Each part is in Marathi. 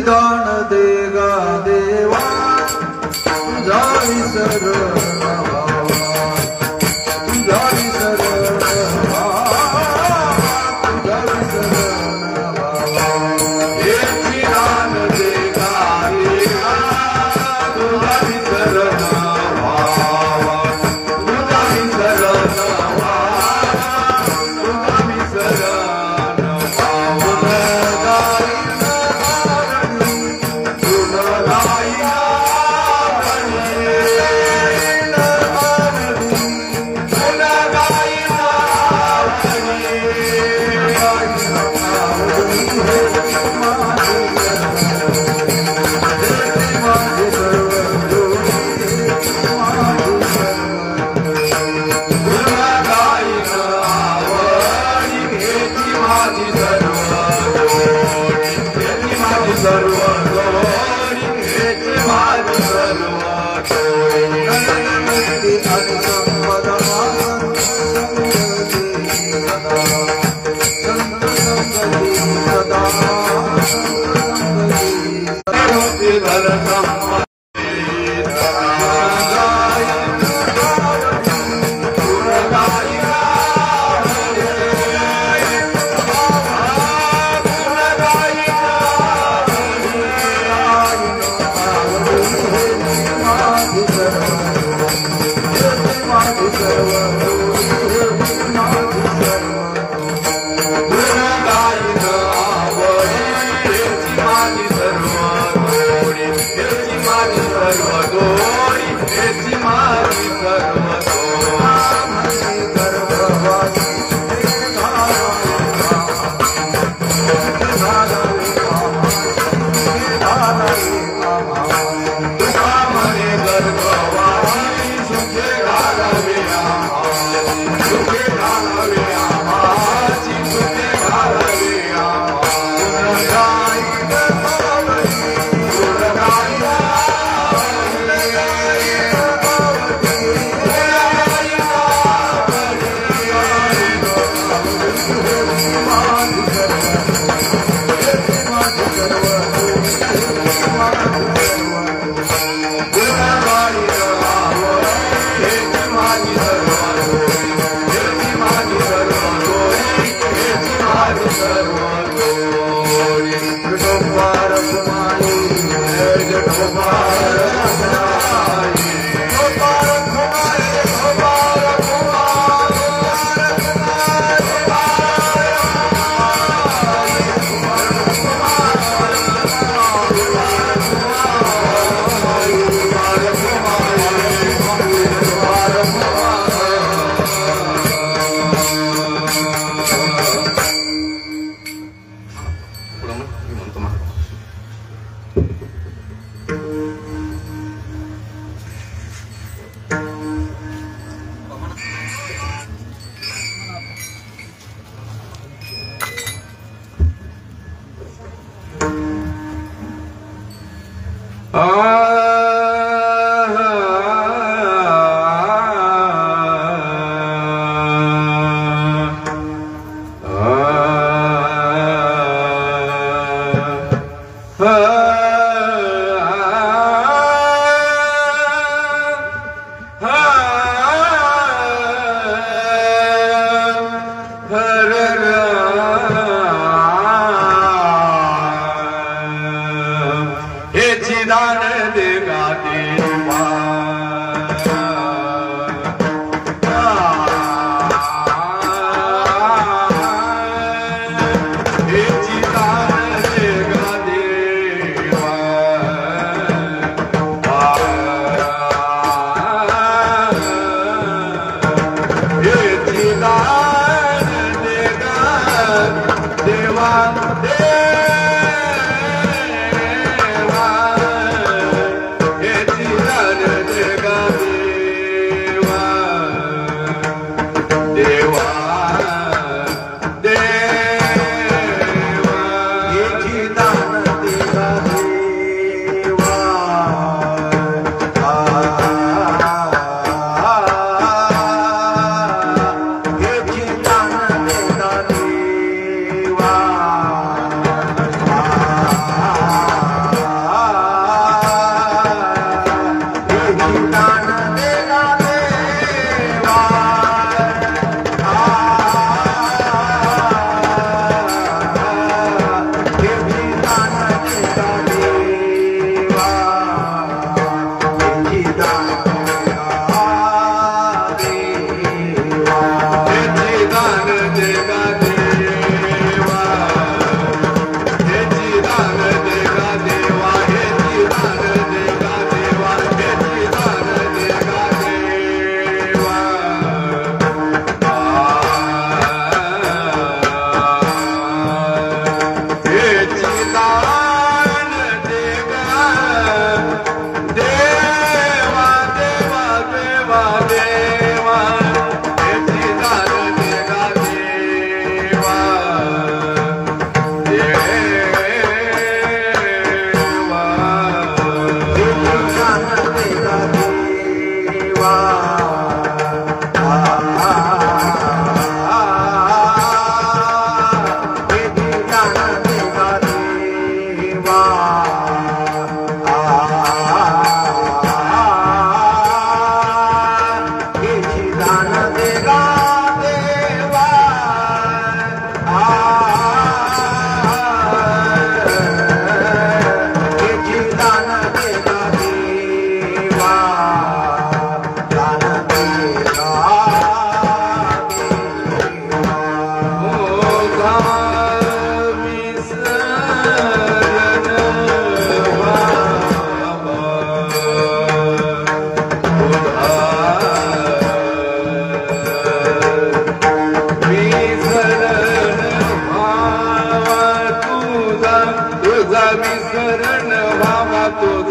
दान देगा देवा जाई सर जाई सर दान देगा देवा जाई सर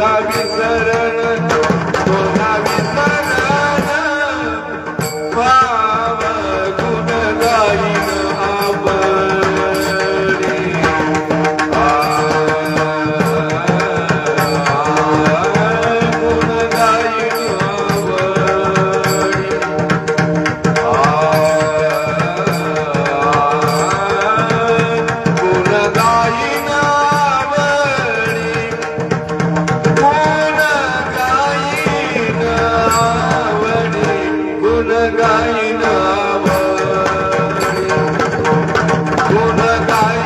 तुला विसरण तुला विसरण भाव गुण गाईन आवडी गुण गाईन आवडी गुण गाईन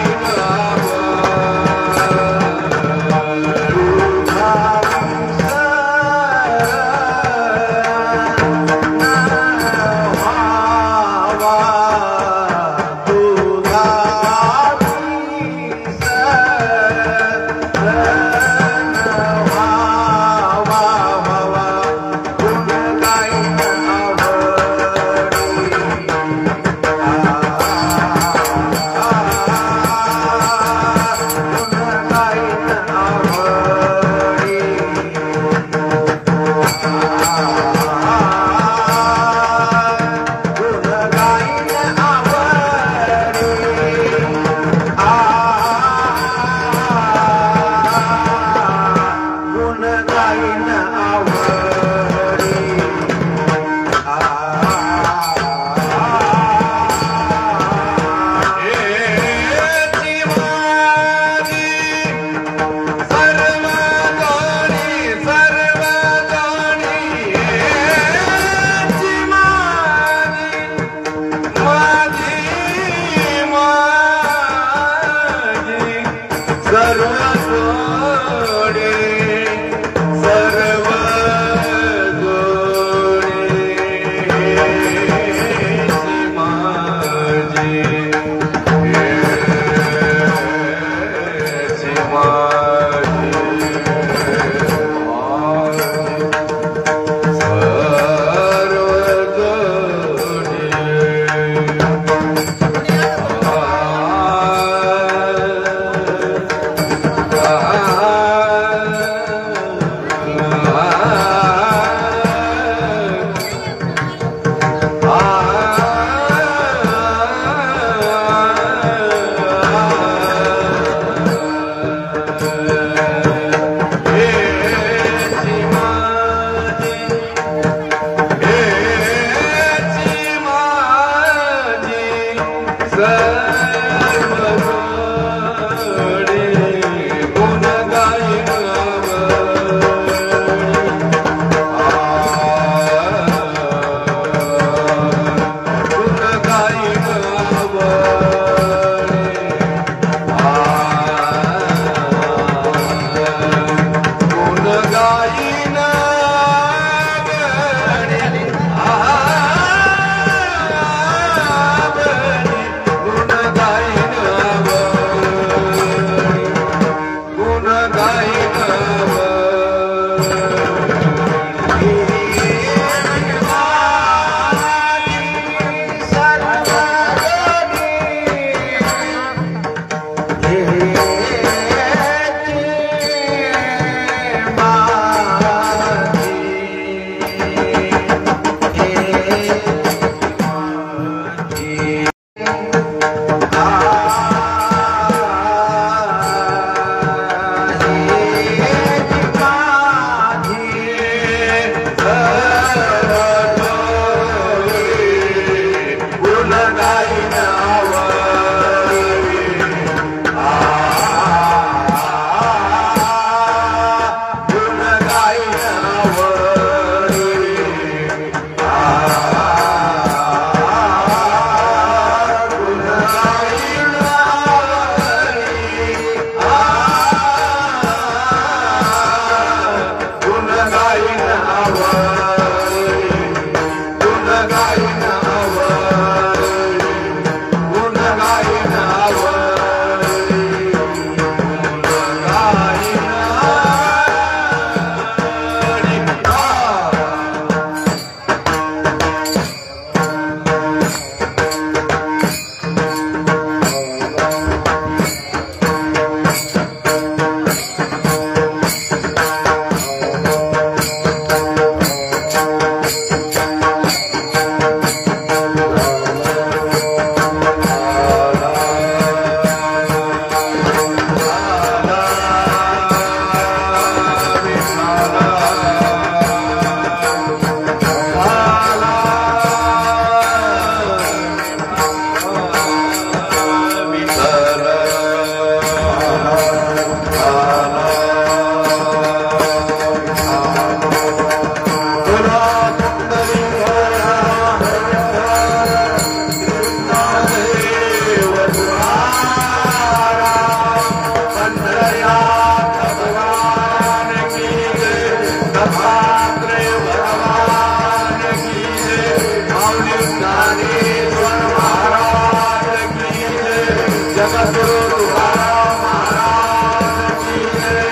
गाईन गुण गाईन गुण जगद्गुरु तुकाराम महाराज की जय।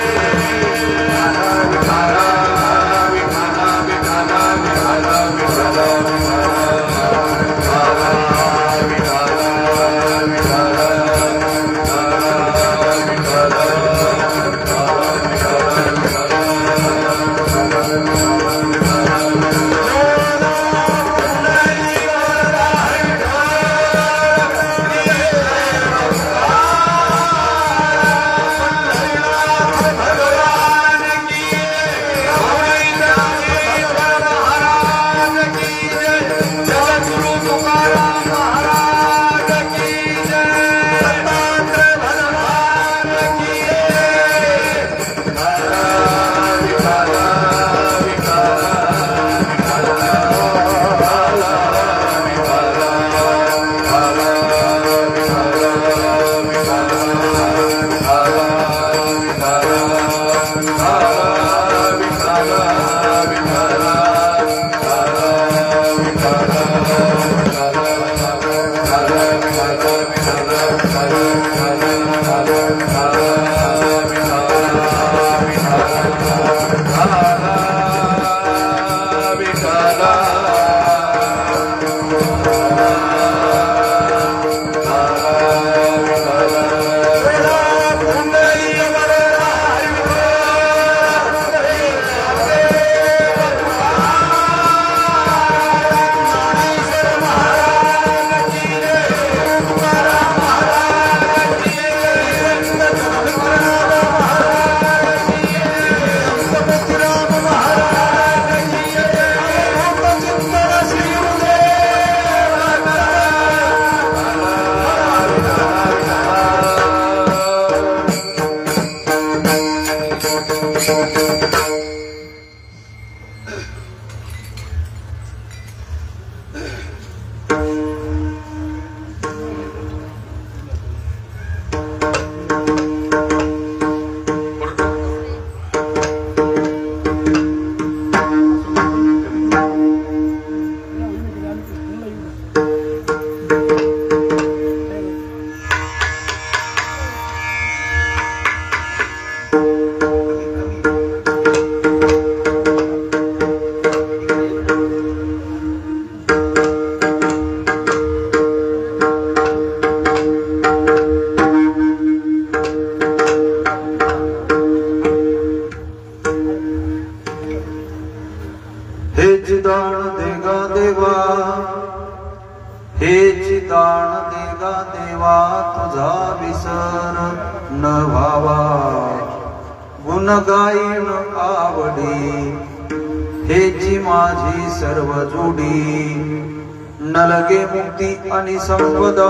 आणि संपदा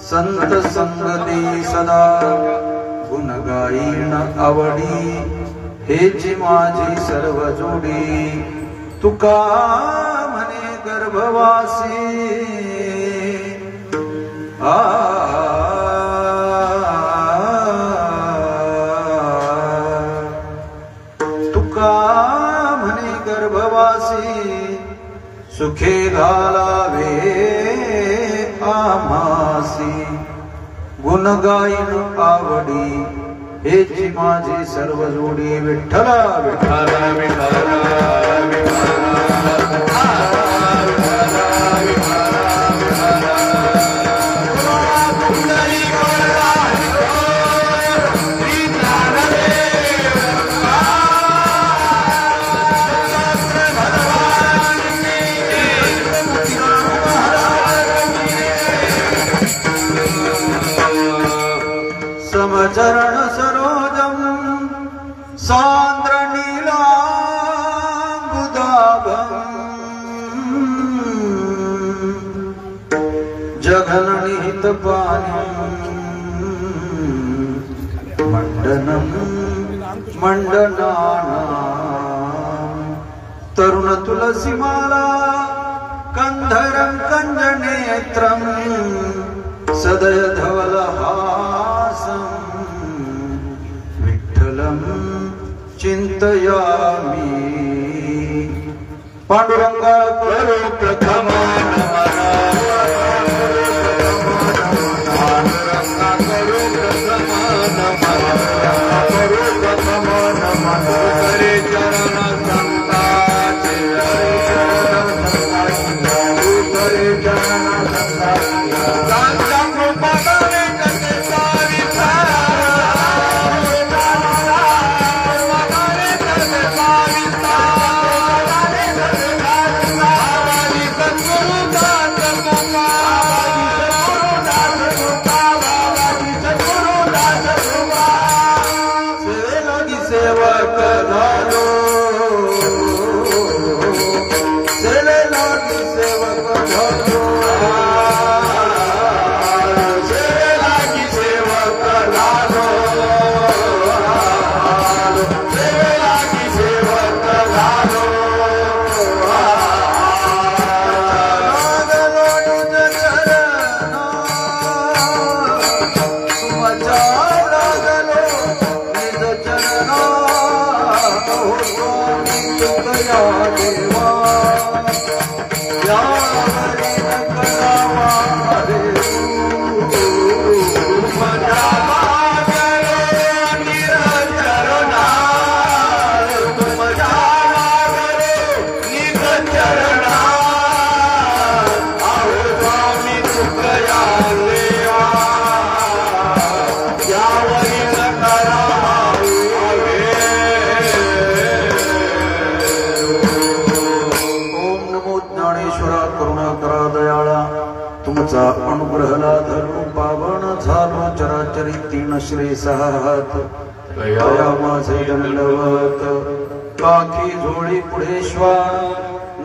संत संगती सदा गुण गायीन आवडी हेची माझी सर्व जोडी तुका म्हणे गर्भवासी तुका म्हणे गर्भवासी सुखे घालावे आमासी गुण गायीन आवडी हेची माझी सर्व जोडी विठ्ठला विठ्ठला विठ्ठला चरण सरोजम सान्द्र नीलांबुदाभम जघन निहित पानी मंडनम मंडनाना तरुण तुलसी माला कंधरं कंजनेत्रम सदय धवल हासं विठ्ठलं चिंतयामि पांडुरंगा करो प्रथम नमः प्रल्हाद पावन झालो चराचरी तीन श्री सहात दया माझे दंडवत काकी झोळी पुढे श्वान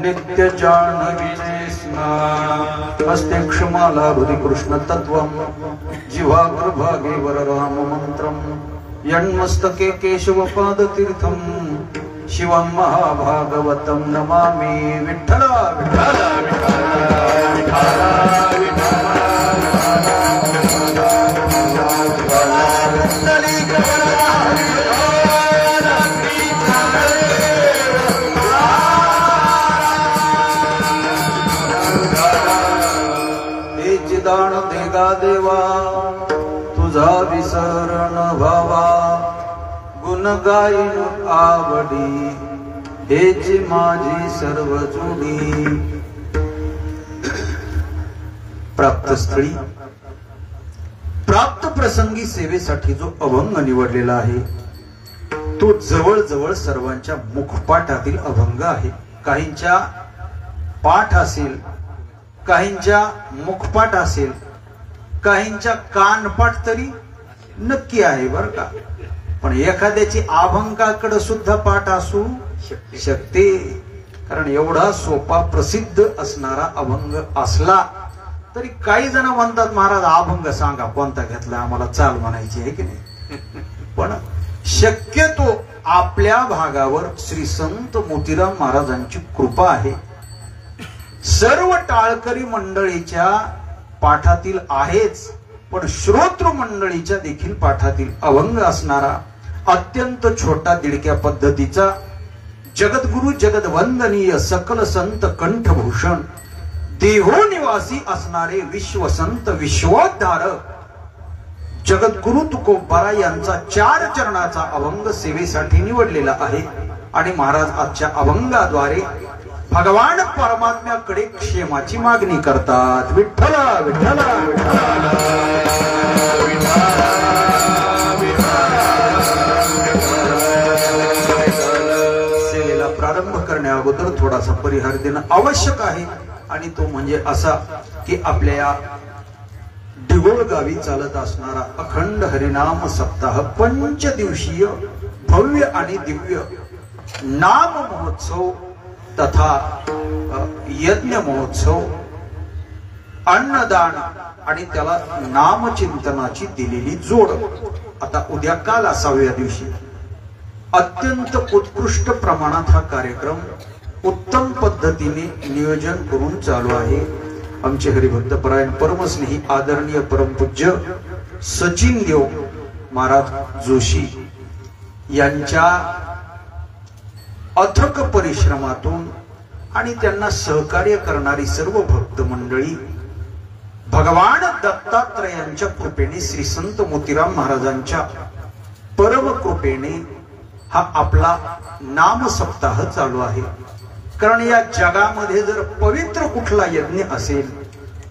नित्य जान्हवीचे स्नान हस्ते क्षमाला हृदि कृष्ण तत्वम जिव्हाग्रभागे वर राम मंत्रम यन्मस्तके केशव पाद तीर्थम शिवं महाभागवतं नमामि विठ्ठल विठ्ठल दान देगा देवा तुझा विसरण भावा गुण गायन आवडी हेची माझी सर्व जुनी प्राप्त स्थळी प्राप्त प्रसंगी सेवेसाठी जो अभंग निवडलेला आहे तो जवळजवळ सर्वांच्या मुखपाठातील अभंग आहे. काहींच्या पाठ असेल, काहींच्या मुखपाठ असेल, काहींच्या कानपाठ तरी नक्की आहे बर का. पण एखाद्याची अभंगाकडे सुद्धा पाठ असू शकते, कारण एवढा सोपा प्रसिद्ध असणारा अभंग असला तरी काही जण म्हणतात महाराज अभंग सांगा कोणता घेतला, आम्हाला चाल म्हणायची आहे की नाही. पण शक्यतो आपल्या भागावर श्री संत मोतीराम महाराजांची कृपा आहे. सर्व टाळकरी मंडळीच्या पाठातील आहेच, पण श्रोत्र मंडळीच्या देखील पाठातील अभंग असणारा अत्यंत छोटा दिडक्या पद्धतीचा जगद्गुरु जगदवंदनीय सकल संत कंठभूषण देहो निवासी असणारे विश्वसंत विश्वोद्धारक जगद्गुरु तुकोबारा यांचा 4 चरणाचा अभंग सेवेसाठी निवडलेला आहे. आणि महाराज आजच्या अभंगाद्वारे भगवान परमात्म्याकडे क्षेमाची मागणी करतात. विठ्ठल विठ्ठल सेवेला प्रारंभ करण्या अगोदर थोडासा परिहार देणं आवश्यक आहे. आणि तो म्हणजे असा की आपल्या या डिगोळ गावी चालत असणारा अखंड हरिनाम सप्ताह 5 दिवसीय भव्य आणि दिव्य नाम महोत्सव तथा यज्ञ महोत्सव, अन्नदान आणि त्याला नामचिंतनाची दिलेली जोड. आता उद्या काल 6व्या दिवशी अत्यंत उत्कृष्ट प्रमाणात हा कार्यक्रम उत्तम पद्धतीने नियोजन करून चालू आहे. आमचे हरिभक्त परायण परमस्नेही आदरणीय परमपूज्य सचिन देव महाराज जोशी यांच्या अथक परिश्रमातून आणि त्यांना सहकार्य करणारी सर्व भक्त मंडळी भगवान दत्तात्रयांच्या कृपेने श्री संत मोतीराम महाराजांच्या परम कृपेने हा आपला नाम सप्ताह चालू आहे. कारण या जगामध्ये जर पवित्र कुठला यज्ञ असेल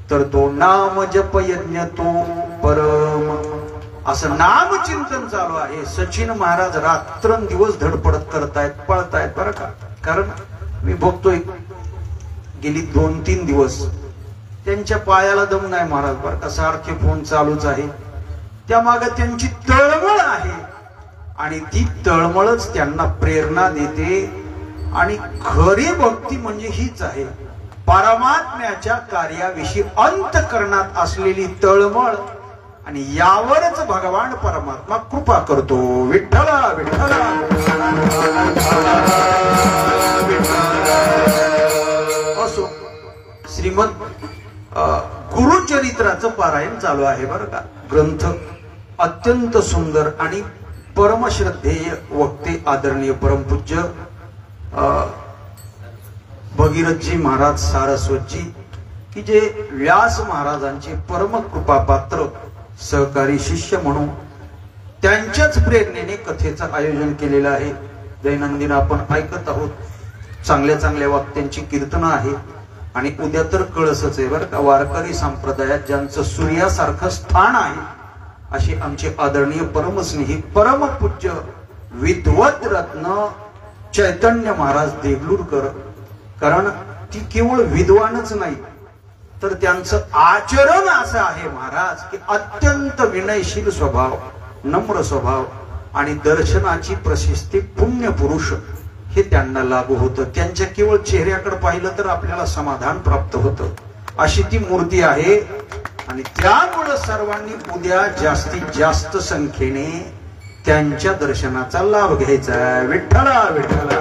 तर तो नाम जप यज्ञ तो परम असं नामचिंतन चालू आहे. सचिन महाराज रात्रंदिवस धडपडत करतायत, पळतायत बरं का. कारण मी बघतोय गेली 2-3 दिवस त्यांच्या पायाला दम नाही महाराज बरं का. सारखे फोन चालूच आहे, त्यामागे त्यांची तळमळ आहे आणि ती तळमळच त्यांना प्रेरणा देते. आणि खरी भक्ती म्हणजे हीच आहे, परमात्म्याच्या कार्याविषयी अंतःकरणात असलेली तळमळ. आणि यावरच भगवान परमात्मा कृपा करतो. विठ्ठल विठ्ठल असो. श्रीमद गुरुचरित्राचं पारायण चालू आहे बरं का. ग्रंथ अत्यंत सुंदर आणि परमश्रद्धेय वक्ते आदरणीय परमपूज्य भगीरथजी महाराज सारस्वतजी की जे व्यास महाराजांचे परम कृपापात्र सहकारी शिष्य म्हणून त्यांच्याच प्रेरणेने कथेचं आयोजन केलेलं आहे. दैनंदिन आपण ऐकत आहोत. चांगल्या चांगल्या वक्त्यांची कीर्तनं आहे. आणि उद्या तर कळसच आहे बरं का. वारकरी संप्रदायात ज्यांचं सूर्यासारखं स्थान आहे असे आमचे आदरणीय परमस्नेही परमपूज्य विद्वत रत्न चैतन्य महाराज देगलूरकर. कारण ती केवळ विद्वानच नाही तर त्यांचं आचरण असं आहे महाराज की अत्यंत विनयशील स्वभाव, नम्र स्वभाव आणि दर्शनाची प्रशस्ती, पुण्य पुरुष हे त्यांना लागू होतं. त्यांच्या केवळ चेहऱ्याकडे पाहिलं तर आपल्याला समाधान प्राप्त होतं. अशी ती मूर्ती आहे. आणि त्यामुळे सर्वांनी उद्या जास्तीत जास्त संख्येने त्यांच्या दर्शनाचा लाभ घ्यायचा आहे. विठ्ठला विठ्ठला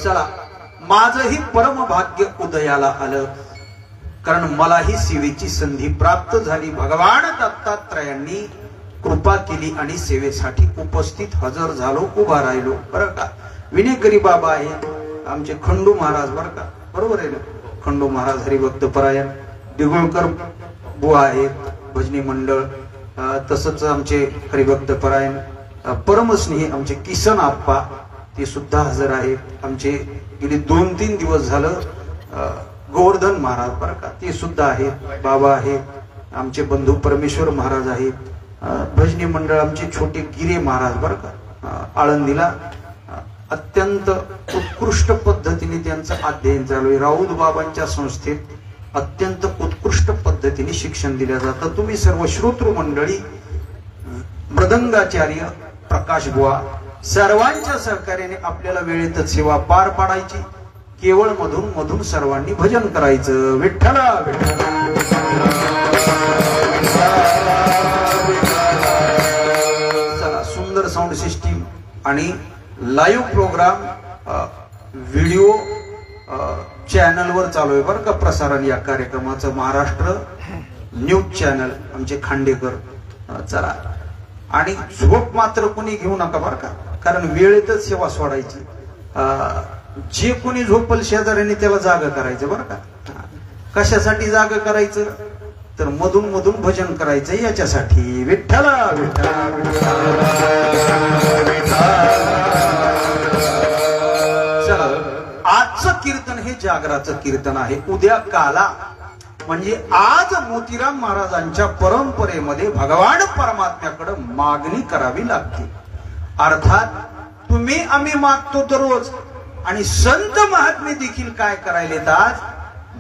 चला, माझंही परम भाग्य उदयाला आलं, कारण मलाही सेवेची संधी प्राप्त झाली. भगवान दत्तात्रयांनी कृपा केली आणि सेवेसाठी उपस्थित हजर झालो, उभा राहिलो. बरं का, विनेकरी बाबा आहे आमचे खंडू महाराज, बरं का, बरोबर आहे ना, खंडू महाराज हरिभक्त परायण. दिगुळकर बुवा आहेत, भजनी मंडळ. तसंच आमचे हरिभक्त परायण परमस्नेही आमचे किसन आप्पा, ते सुद्धा हजर आहेत. आमचे गेली 2-3 दिवस झालं गोवर्धन महाराज, बरं का, ते सुद्धा आहेत. बाबा आहेत, आमचे बंधू परमेश्वर महाराज आहेत. भजनी मंडळ आमचे छोटे गिरे महाराज, बरं का, आळंदीला अत्यंत उत्कृष्ट पद्धतीने त्यांचं अध्ययन चालू आहे. राऊत बाबांच्या संस्थेत अत्यंत उत्कृष्ट पद्धतीने शिक्षण दिलं जातं. तुम्ही सर्व श्रोतृ मंडळी, मृदंगाचार्य प्रकाश बुवा, सर्वांच्या सहकार्याने आपल्याला वेळेतच सेवा पार पाडायची. केवळ मधून मधून सर्वांनी भजन करायचं. विठ्ठला विठ्ठला. चला, सुंदर साऊंड सिस्टीम आणि लाईव्ह प्रोग्राम व्हिडिओ चॅनलवर चालू आहे, बरं का, प्रसारण या कार्यक्रमाचं. महाराष्ट्र न्यूज चॅनल आमचे खांडेकर. चला, आणि झोप मात्र कोणी घेऊ नका, बरं का, कारण वेळेतच सेवा सोडायची. जे कोणी झोपल शेजाऱ्याने त्याला जाग करायचं, बरं का. कशासाठी जाग करायचं, तर मधून मधून भजन करायचं याच्यासाठी. विठ्ठला विठ्ठला चला, आजचं कीर्तन हे जागराचं कीर्तन आहे. उद्या काला म्हणजे आज मोतीराम महाराजांच्या परंपरेमध्ये भगवान परमात्म्याकडे मागणी करावी लागते. अर्थात तुम्ही आम्ही मागतो दररोज, आणि संत महात्मे देखील काय करायला आज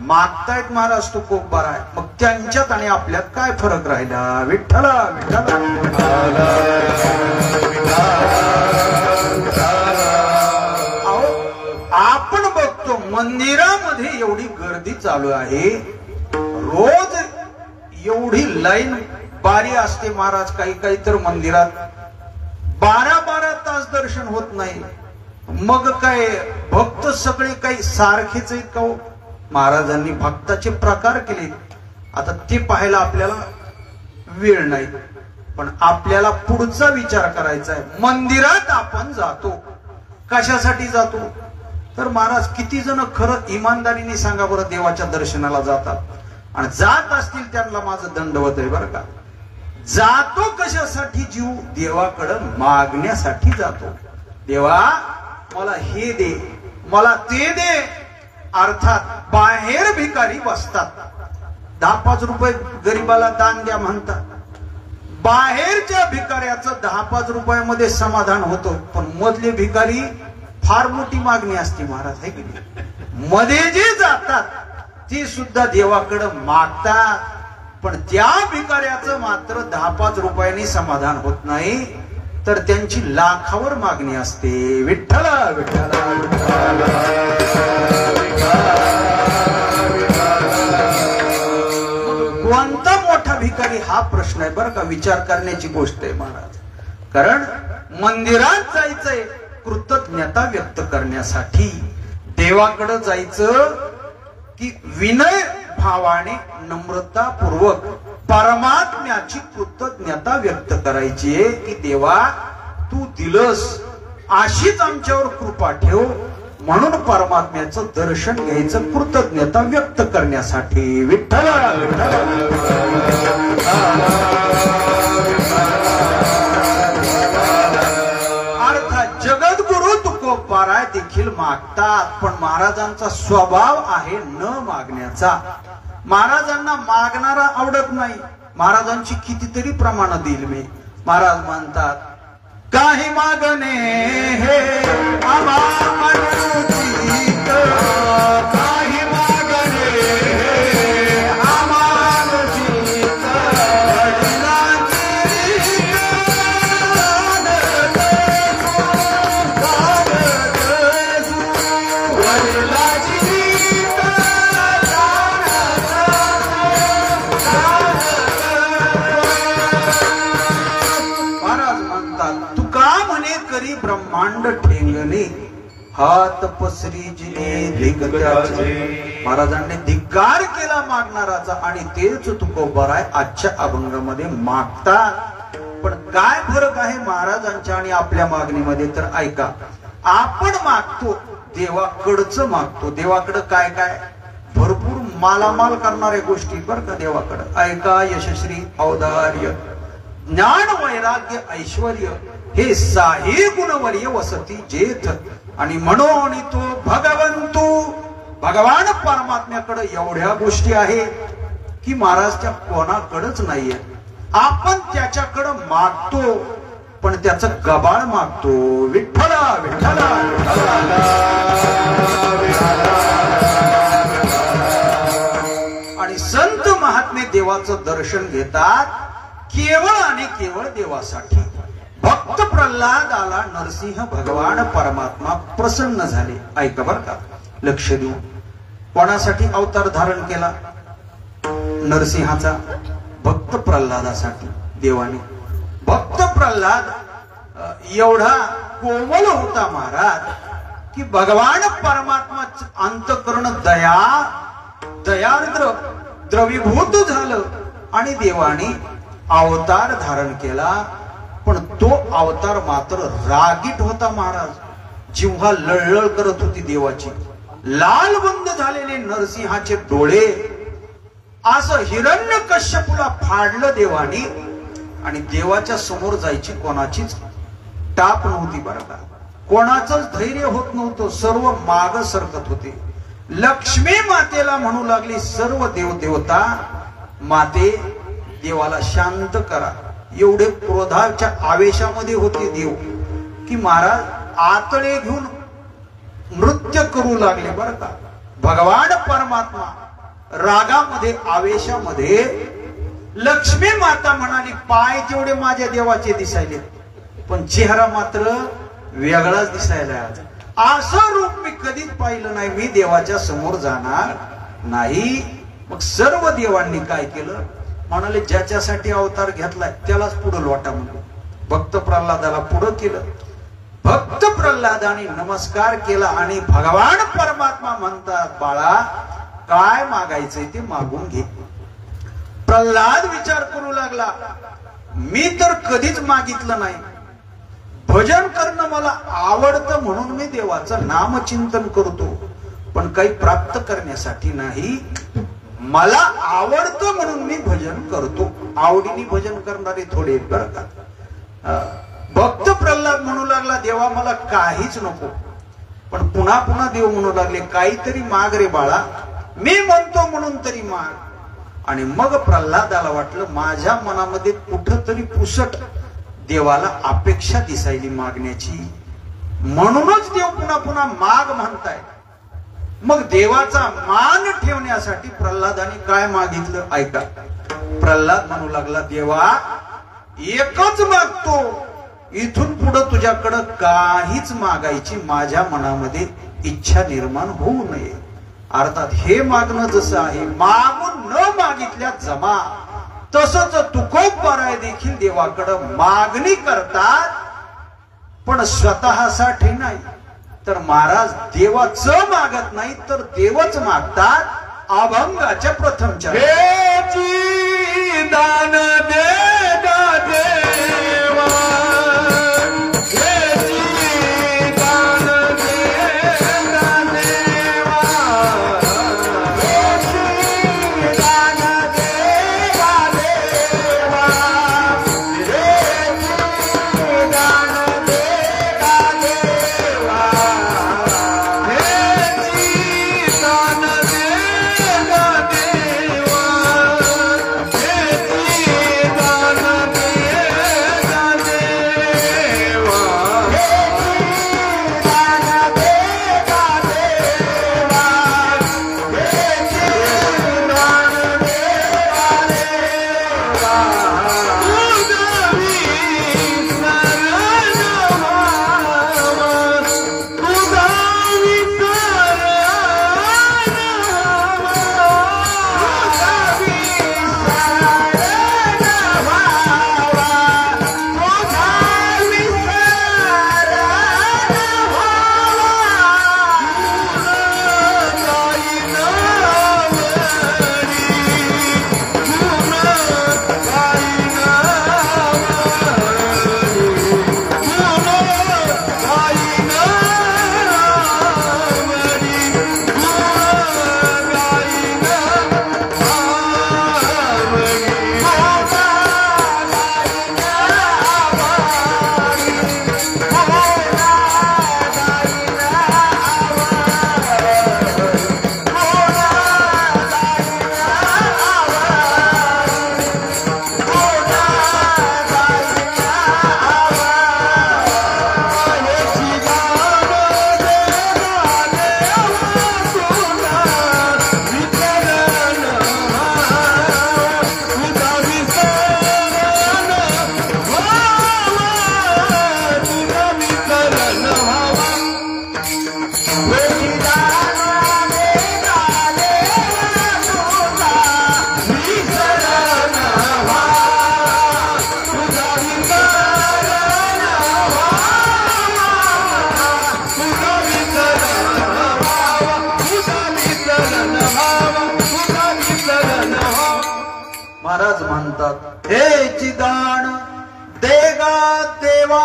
मागतायत, महाराज तू खूप बरा आहे. मग त्यांच्यात आणि आपल्यात काय फरक राहिला. विठ्ठला विठ्ठला. आपण बघतो मंदिरामध्ये एवढी गर्दी चालू आहे, रोज एवढी लाईन बारी असते महाराज. काही काही तर मंदिरात 12-12 तास दर्शन होत नाही. मग काय भक्त सगळे काही सारखेच आहेत का हो? महाराजांनी भक्ताचे प्रकार केले, आता ते पाहायला आपल्याला वेळ नाही. पण आपल्याला पुढचा विचार करायचा आहे. मंदिरात आपण जातो, कशासाठी जातो, तर महाराज किती जण खरं इमानदारीने सांगा बरं देवाच्या दर्शनाला जातात, आणि जात असतील त्यांना माझं दंडवत आहे, बरं का. जातो कशासाठी? जीव देवाकडं मागण्यासाठी जातो. देवा मला हे दे, मला ते दे. अर्थात बाहेर भिकारी बसतात, 10-5 रुपये गरीबाला दान द्या म्हणतात. बाहेरच्या भिकाऱ्याचं 10-5 रुपयामध्ये समाधान होतं, पण मधले भिकारी फार मोठी मागणी असते महाराज, है की नाही. मध्ये जे जातात ते सुद्धा देवाकडं मागतात, पण त्या भिकाऱ्याचं मात्र 10-5 रुपयांनी समाधान होत नाही, तर त्यांची लाखावर मागणी असते. विठ्ठला विठ्ठला. कोणता मोठा भिकारी हा प्रश्न आहे, बरं का, विचार करण्याची गोष्ट आहे महाराज. कारण मंदिरात जायचंय कृतज्ञता व्यक्त करण्यासाठी, देवाकडे जायचं की विनय भावाने नम्रतापूर्वक परमात्म्याची कृतज्ञता व्यक्त करायची आहे की देवा तू दिलंस, अशीच आमच्यावर कृपा ठेव. म्हणून परमात्म्याचं दर्शन घ्यायचं कृतज्ञता व्यक्त करण्यासाठी. विठ्ठला अर्थात जगद्गुरु तुकोबाराय देखील मागतात, पण महाराजांचा स्वभाव आहे न मागण्याचा. महाराजांना मागणारा आवडत नाही. महाराजांची कितीतरी प्रमाण देईल मी. महाराज म्हणतात काही मागणे हे आम्हा अनुचित, काही मागणे हे आम्हा अनुचित, वडिलांची महाराज म्हणतात तुका म्हणे करी ब्रह्मांड ठेंगणे, हात पसरी जिने धिक्काराचे. महाराजांनी धिक्कार केला मागणाराचा आणि तेच तुकोबर आहे आजच्या अभंगामध्ये मागतात. पण काय फरक आहे महाराजांच्या आणि आपल्या मागणीमध्ये तर ऐका. आपण मागतो देवाकडचं मागतो. देवाकडं काय काय भरपूर मालामाल करणाऱ्या गोष्टी बर का देवाकडं. ऐका यशस्वी औदार्य ज्ञान वैराग्य ऐश्वर्य हे साही गुणवर्य वसती जेथ. आणि म्हणून तो भगवंतू भगवान परमात्म्याकडे एवढ्या गोष्टी आहेत की महाराज त्या कोणाकडेच नाहीये. आपण त्याच्याकडं मागतो पण त्याचं गबाळ मागतो. विठ्ठला विठ्ठला आणि संत महात्मे देवाचं दर्शन घेतात केवळ आणि केवळ देवासाठी. भक्त प्रल्हाद आला नरसिंह भगवान परमात्मा प्रसन्न झाले. ऐका बर का लक्ष देऊ. कोणासाठी अवतार धारण केला नरसिंहाचा? भक्त प्रल्हादासाठी देवाने. भक्त प्रल्हाद एवढा कोमल होता महाराज की भगवान परमात्मा अंतकरण दयार्द्र द्रवीभूत झालं आणि देवाने अवतार धारण केला. पण तो अवतार मात्र रागीट होता महाराज. जिव्हा लळलळ करत होती देवाची. लाल बंद झालेले नरसिंहाचे डोळे असं हिरण्यकश्यपूला फाडलं देवानी. आणि देवाच्या समोर जायची कोणाचीच टाप नव्हती बरं का. कोणाचंच धैर्य होत नव्हतं. सर्व माग सरकत होते. लक्ष्मी मातेला म्हणू लागली सर्व देवदेवता माते देवाला शांत करा. एवढे क्रोधाच्या आवेशामध्ये होते देव की महाराज आतळे घेऊन नृत्य करू लागले बरं का. भगवान परमात्मा रागामध्ये आवेशामध्ये. लक्ष्मी माता म्हणाली पाय तेवढे माझ्या देवाचे दिसायले पण चेहरा मात्र वेगळाच दिसायला. असं रूप मी कधीच पाहिलं नाही. मी देवाच्या समोर जाणार नाही. मग सर्व देवांनी काय केलं म्हणाले ज्याच्यासाठी अवतार घेतलाय त्यालाच पुढे लोटा म्हणून भक्त प्रल्हादाला पुढं केलं. भक्त प्रल्हादाने नमस्कार केला आणि भगवान परमात्मा म्हणतात बाळा काय मागायचंय ते मागून घे. प्रल्हाद विचार करू लागला मी तर कधीच मागितलं नाही. भजन करणं मला आवडतं म्हणून मी देवाचं नामचिंतन करतो पण काही प्राप्त करण्यासाठी नाही. मला आवडतं म्हणून मी भजन करतो. आवडीने भजन करणारे थोडे बरं का. भक्त प्रल्हाद म्हणू लागला देवा मला काहीच नको. पण पुन्हा पुन्हा देव म्हणू लागले काहीतरी माग रे बाळा. मी म्हणतो म्हणून तरी माग. आणि मग प्रल्हादाला वाटलं माझ्या मनामध्ये कुठंतरी पुसट देवाला अपेक्षा दिसायली मागण्याची. म्हणूनच देव पुन्हा पुन्हा माग म्हणताय. मग देवाचा मान ठेवण्यासाठी प्रल्हादाने काय मागितलं ऐका. प्रल्हाद म्हणू लागला देवा एकच मागतो. इथून पुढे तुझ्याकडं काहीच मागायची माझ्या मनामध्ये इच्छा निर्माण होऊ नये. अर्थात हे मागणं जसं आहे मागून न मागितल्या जमा तसंच तुकोबाराय देखील देवाकडं मागणी करतात पण स्वतःसाठी नाही. तर महाराज देवाचं मागत नाही तर देवच मागतात. अभंगाच्या प्रथमच्या दान दे देवा महाराज म्हणतात हे चिदान देगा देवा.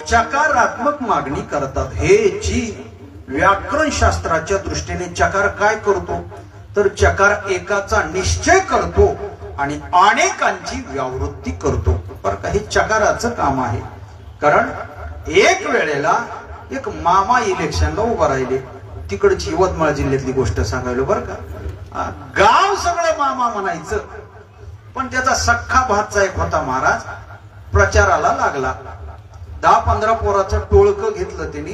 चकारात्मक मागणी करतात. हे ची व्याकरण शास्त्राच्या दृष्टीने चकार काय करतो तर चकार एकाचा निश्चय करतो आणि अनेकांची व्यावृत्ती करतो. बरं का, हे चकाराचं काम आहे. कारण एक वेळेला एक मामा इलेक्शनला उभा राहिले. तिकडची यवतमाळ जिल्ह्यातली गोष्ट सांगायलो बरं का. गाव सगळं मामा म्हणायचं, पण त्याचा सख्खा भातचा एक होता महाराज, प्रचाराला लागला. 10-15 पोराचं टोळकं घेतलं त्यांनी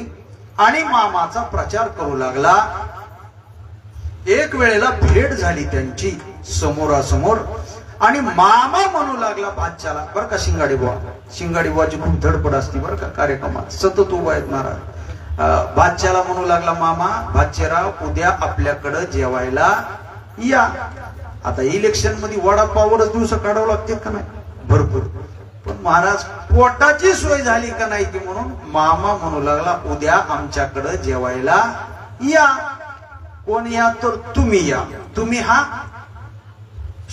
आणि मामाचा प्रचार करू लागला. एक वेळेला भेट झाली त्यांची समोरासमोर आणि मामा म्हणू लागला भाच्याला, बरं का शिंगाडी बुवा, शिंगाडी बुवाची खूप धडपड असते बरं का कार्यक्रमात, सतत उभा आहेत महाराज. भाच्याला म्हणू लागला मामा, भाचेराव उद्या आपल्याकडं जेवायला या. आता इलेक्शन मध्ये वडापाववरच दिवस काढावं लागते का नाही भरपूर, पण महाराज पोटाची सोय झाली का नाही की म्हणून मामा म्हणू लागला उद्या आमच्याकडे जेवायला या. कोण या तर तुम्ही या. तुम्ही हा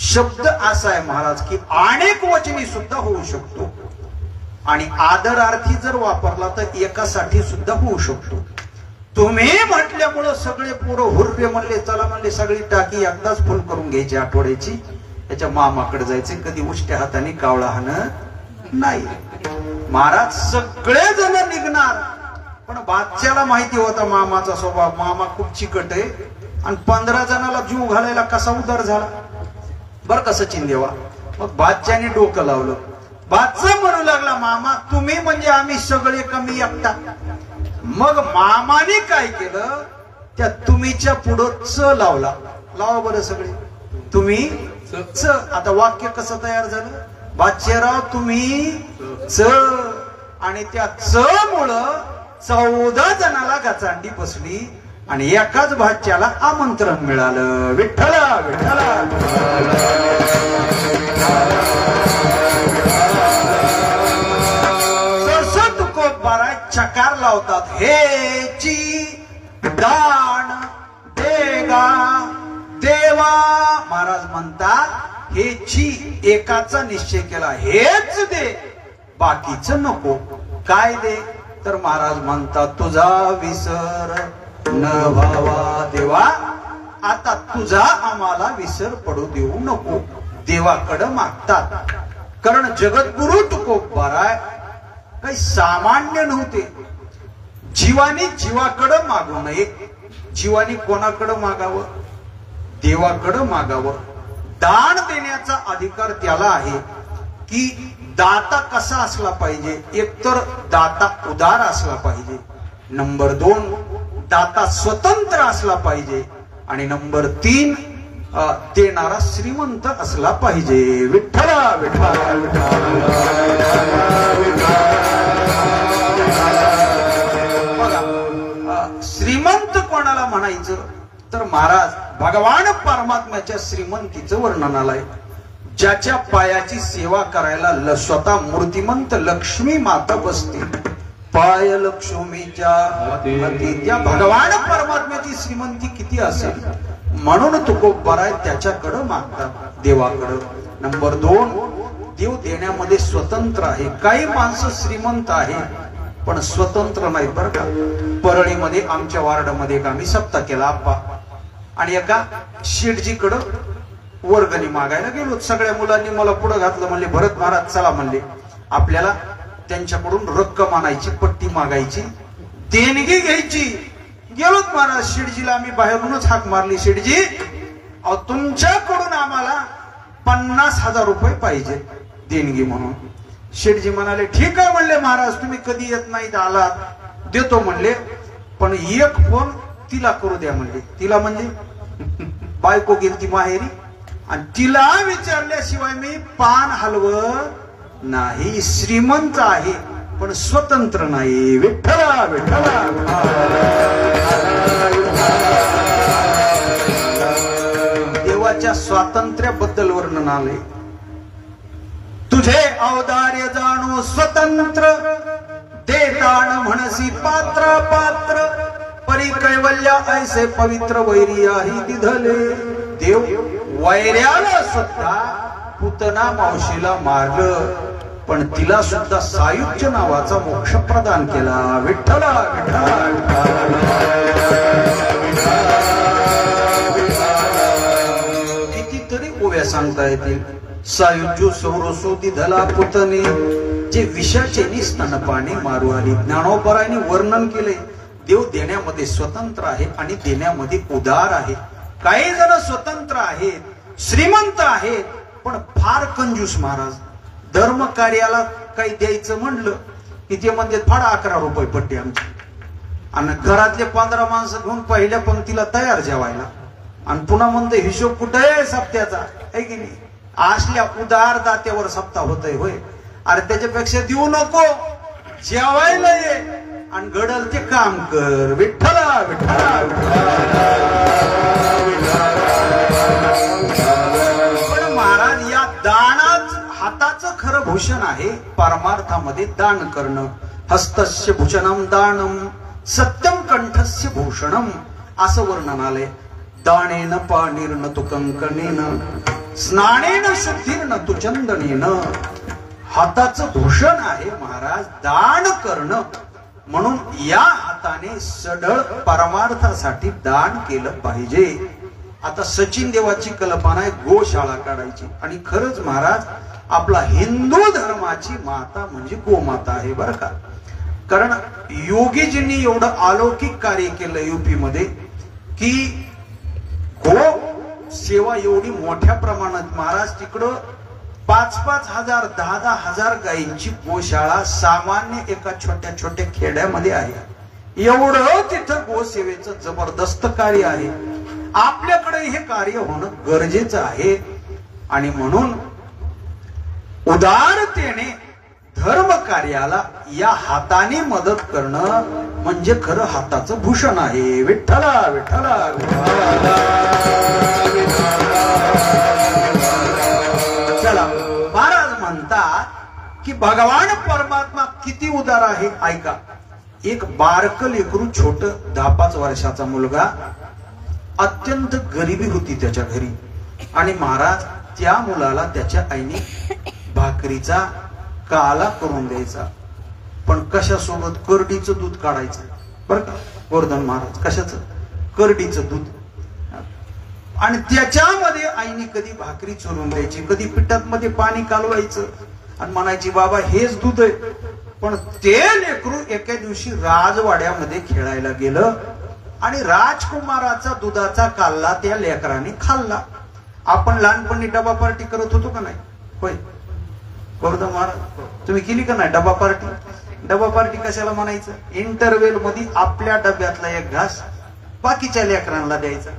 शब्द असा आहे महाराज की अनेक वचनी सुद्धा होऊ शकतो आणि आदरार्थी जर वापरला तर एकासाठी सुद्धा होऊ शकतो. तुम्ही म्हटल्यामुळं सगळे पोरं हुर्रे म्हणले, चला म्हणले सगळी टाकी एकदाच फुल करून घ्यायची आठवड्याची. त्याच्या मामाकडे जायचे, कधी उष्ट्या हाताने कावळा हाणं नाही. महाराज सगळे जण निघणार, पण बादशाला माहिती होता मामाचा स्वभाव, मामा खूप चिकट आहे आणि 15 जणाला जीव घालायला कसा उदार झाला बर का सचिन देवा. मग बादशाने डोकं लावलं. बादशाह म्हणू लागला मामा तुम्ही म्हणजे आम्ही सगळे कमी एकटा. मग मामाने काय केलं, त्या तुम्हीच्या पुढं च लावला. लावा बरं सगळे तुम्ही च. आता वाक्य कसं तयार झालं, बादशाहराव तुम्ही च, आणि त्या च मुळे 14 जणाला गचांडी बसली आणि एकाच भाच्याला आमंत्रण मिळालं. विठ्ठला विठ्ठला. सरसत तुकोबारा चकार लावतात. हे ची दान देगा देवा. महाराज म्हणतात हे ची एकाचा निश्चय केला, हेच दे, बाकीच नको. काय दे तर महाराज म्हणतात तुझा विसर न व्हावा देवा. आता तुझा आम्हाला विसर पडू देऊ नको. देवाकडे मागतात. कारण जगद्गुरु तुकोबाराय काही सामान्य नव्हते. जीवानी जीवाकडे मागू नये. जीवानी कोणाकडे मागावं, देवाकडे मागावं. दान देण्याचा अधिकार त्याला आहे की दाता कसा असला पाहिजे. एकतर दाता उदार असला पाहिजे, नंबर 2 दाता स्वतंत्र असला पाहिजे, आणि नंबर 3 देणारा श्रीमंत असला पाहिजे. विठ्ठला विठ्ठला बघा, श्रीमंत कोणाला म्हणायचं तर महाराज भगवान परमात्म्याच्या श्रीमंतीचं वर्णन आलंय. ज्याच्या पायाची सेवा करायला स्वतः मूर्तिमंत लक्ष्मी माता बसते. पाय लक्ष्मीच्या हाती. त्या भगवान परमात्म्याची श्रीमंती किती असेल, म्हणून तुकोबाराय त्याच्याकडे मागतात, देवाकडे. नंबर 2 देव देण्यामध्ये स्वतंत्र आहे. काही माणसं श्रीमंत आहे पण स्वतंत्र नाही बरं का. परळीमध्ये आमच्या वार्डामध्ये एक आम्ही सप्ताह केला आप्पा, आणि एका शेठजीकडं वर्गणी मागायला गेलो. सगळ्या मुलांनी मला पुढे घातलं. म्हणले भरत महाराज चला म्हणले आपल्याला त्यांच्याकडून रक्कम आणायची, पट्टी मागायची, देणगी घ्यायची. गेलोत महाराज. शेठजीला आम्ही बाहेरूनच हाक मारली, शेठजी अहो तुमच्याकडून आम्हाला 50,000 रुपये पाहिजे देणगी म्हणून. शेठजी म्हणाले ठीक आहे म्हणले महाराज तुम्ही कधी येत नाहीत, आलात देतो म्हणले, पण एक फोन तिला करू द्या म्हणले. तिला म्हणजे बायको गेली ती माहेरी, आणि तिला विचारल्याशिवाय मी पान हलवत नाही. श्रीमंत आहे पण स्वतंत्र नाही. विठ्ठला विठ्ठला. देवाच्या स्वातंत्र्याबद्दल वर्णन आले. तुझे औदार्य जाणू स्वतंत्र, देताण म्हणसी पात्र पात्र, परी कैवल्या ऐसे पवित्र वैरी आहे दिधले. देव वैर्याला सुद्धा पुतना मावशीला मारलं, पण तिला सुद्धा सायुज्य नावाचा मोक्ष प्रदान केला. विठ्ठला कितीतरी ओव्या सांगता येतील. सायुज्य सौरसो दिधला पुतने, जे विषाचे स्तनपाने मारू आली. ज्ञानोबरायांनी वर्णन केले, देव देण्यामध्ये स्वतंत्र आहे आणि देण्यामध्ये उदार आहे. काही जण स्वतंत्र आहेत, श्रीमंत आहेत, पण फार कंजूस महाराज. धर्म कार्याला काही द्यायचं म्हणलं की ते म्हणजे फाडा 11 रुपये पट्टी आमची, आणि घरातले 15 माणसं घेऊन पहिल्या पंक्तीला तयार जेवायला, आणि पुन्हा म्हणते हिशोब कुठे आहे सप्त्याचा, आहे की नाही. असल्या उदार दात्यावर सप्ताह होतय होय. अरे त्याच्यापेक्षा देऊ नको, जेवायला ये आणि घडल ते काम कर. विठ्ठला विठ्ठला. पण महाराज या दानात हाताचं खरं भूषण आहे. परमार्थामध्ये दान करणं. हस्तस्य भूषणम दानम सत्यम कंठस्य भूषणम असं वर्णन आलंय. दानेन पाणीर्न तु कंकणेन स्नानेन शुद्धीर्न तु चंदनेन. हाताचं भूषण आहे महाराज दान करणं. म्हणून या हाताने सढळ परमार्थासाठी दान केलं पाहिजे. आता सचिन देवाची कल्पना आहे गोशाळा काढायची, आणि खरंच महाराज आपला हिंदू धर्माची माता म्हणजे गोमाता आहे बरं का. कारण योगीजींनी एवढं अलौकिक कार्य केलं युपी मध्ये की गो सेवा एवढी मोठ्या प्रमाणात महाराज तिकडं 5-5 हजार 10-10 हजार गायींची गोशाळा सामान्य एका छोट्या छोट्या खेड्यामध्ये आहे. एवढं तिथं गोसेवेचं जबरदस्त कार्य आहे. आपल्याकडे हे कार्य होणं गरजेचं आहे. आणि म्हणून उदारतेने धर्म कार्याला या हाताने मदत करणं म्हणजे खरं हाताचं भूषण आहे. विठ्ठला विठ्ठला. चला महाराज म्हणतात की भगवान परमात्मा किती उदार आहे. ऐका, एक बारकं लेकरू छोट 10-5 वर्षाचा मुलगा, अत्यंत गरिबी होती त्याच्या घरी, आणि महाराज त्या मुलाला त्याच्या आईने भाकरीचा काला करून द्यायचा. पण कशासोबत? करडीचं दूध काढायचं बरं का गोवर्धन महाराज. कशाचं? करडीचं दूध. आणि त्याच्यामध्ये आईने कधी भाकरी चोरून द्यायची, कधी पिठात मध्ये पाणी कालवायचं आणि म्हणायची बाबा हेच दूध आहे. पण ते लेकरू एका दिवशी राजवाड्यामध्ये खेळायला गेलं आणि राजकुमाराचा दुधाचा काल्ला त्या लेकराने खाल्ला. आपण लहानपणी डबा पार्टी करत होतो का नाही? होय गोवर्धन महाराज, तुम्ही केली का नाही डबा पार्टी? डबा पार्टी कशाला म्हणायचं? इंटरव्हेल मध्ये आपल्या डब्यातला एक घास बाकीच्या लेकरांना द्यायचा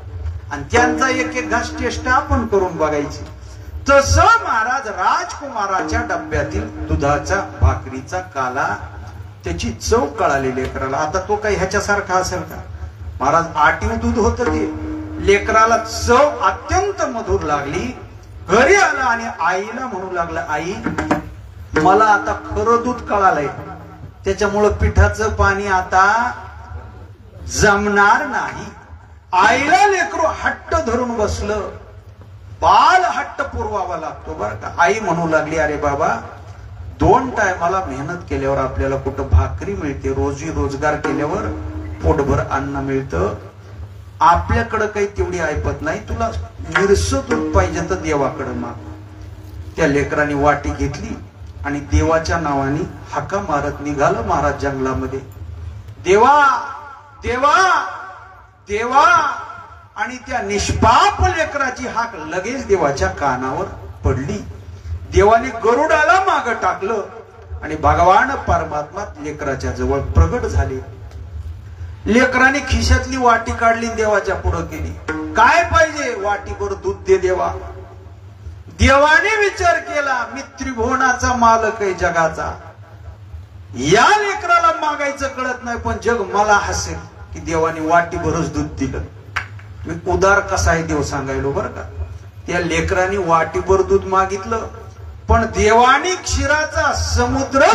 आणि त्यांचा एक घास टेस्ट आपण करून बघायची. तसं महाराज राजकुमाराच्या डब्यातील दुधाचा भाकरीचा काला त्याची चव कळाली लेकराला. आता तो काही ह्याच्यासारखा असेल का महाराज? आटीव दूध होत ते. लेकराला चव अत्यंत मधुर लागली. घरी आला आणि आईला म्हणू लागला, आई मला आता खरं दूध कळालंय, त्याच्यामुळं पिठाचं पाणी आता जमणार नाही. आईला लेकरू हट्ट धरून बसलं. बाल हट्ट पुरवावा लागतो बरं का. आई म्हणू लागली, अरे बाबा 2 टायमाला मेहनत केल्यावर आपल्याला कुठं भाकरी मिळते, रोजी रोजगार केल्यावर पोटभर अन्न मिळतं. आपल्याकडं काही तेवढी ऐपत नाही, तुला निरस दूध पाहिजे तर देवाकडं माग. त्या लेकरांनी वाटी घेतली आणि देवाच्या नावाने हाका मारत निघालं महाराज जंगलामध्ये. देवा देवा देवा. आणि त्या निष्पाप लेकराची हाक लगेच देवाच्या कानावर पडली. देवाने गरुडाला माग टाकलं आणि भगवान परमात्मा लेकराच्या जवळ प्रगट झाले. लेकराने खिशातली वाटी काढली, देवाच्या पुढे केली. काय पाहिजे? वाटीभर दूध दे देवा. देवाने विचार केला, मी त्रिभुवनाचा मालक आहे जगाचा. या लेकराला मागायचं कळत नाही, पण जग मला हसेल की देवाने वाटीभरच दूध दिलं. मी उदार कसा आहे देव सांगायलो बरं का. त्या लेकराने वाटीभर दूध मागितलं, पण देवाने क्षीराचा समुद्र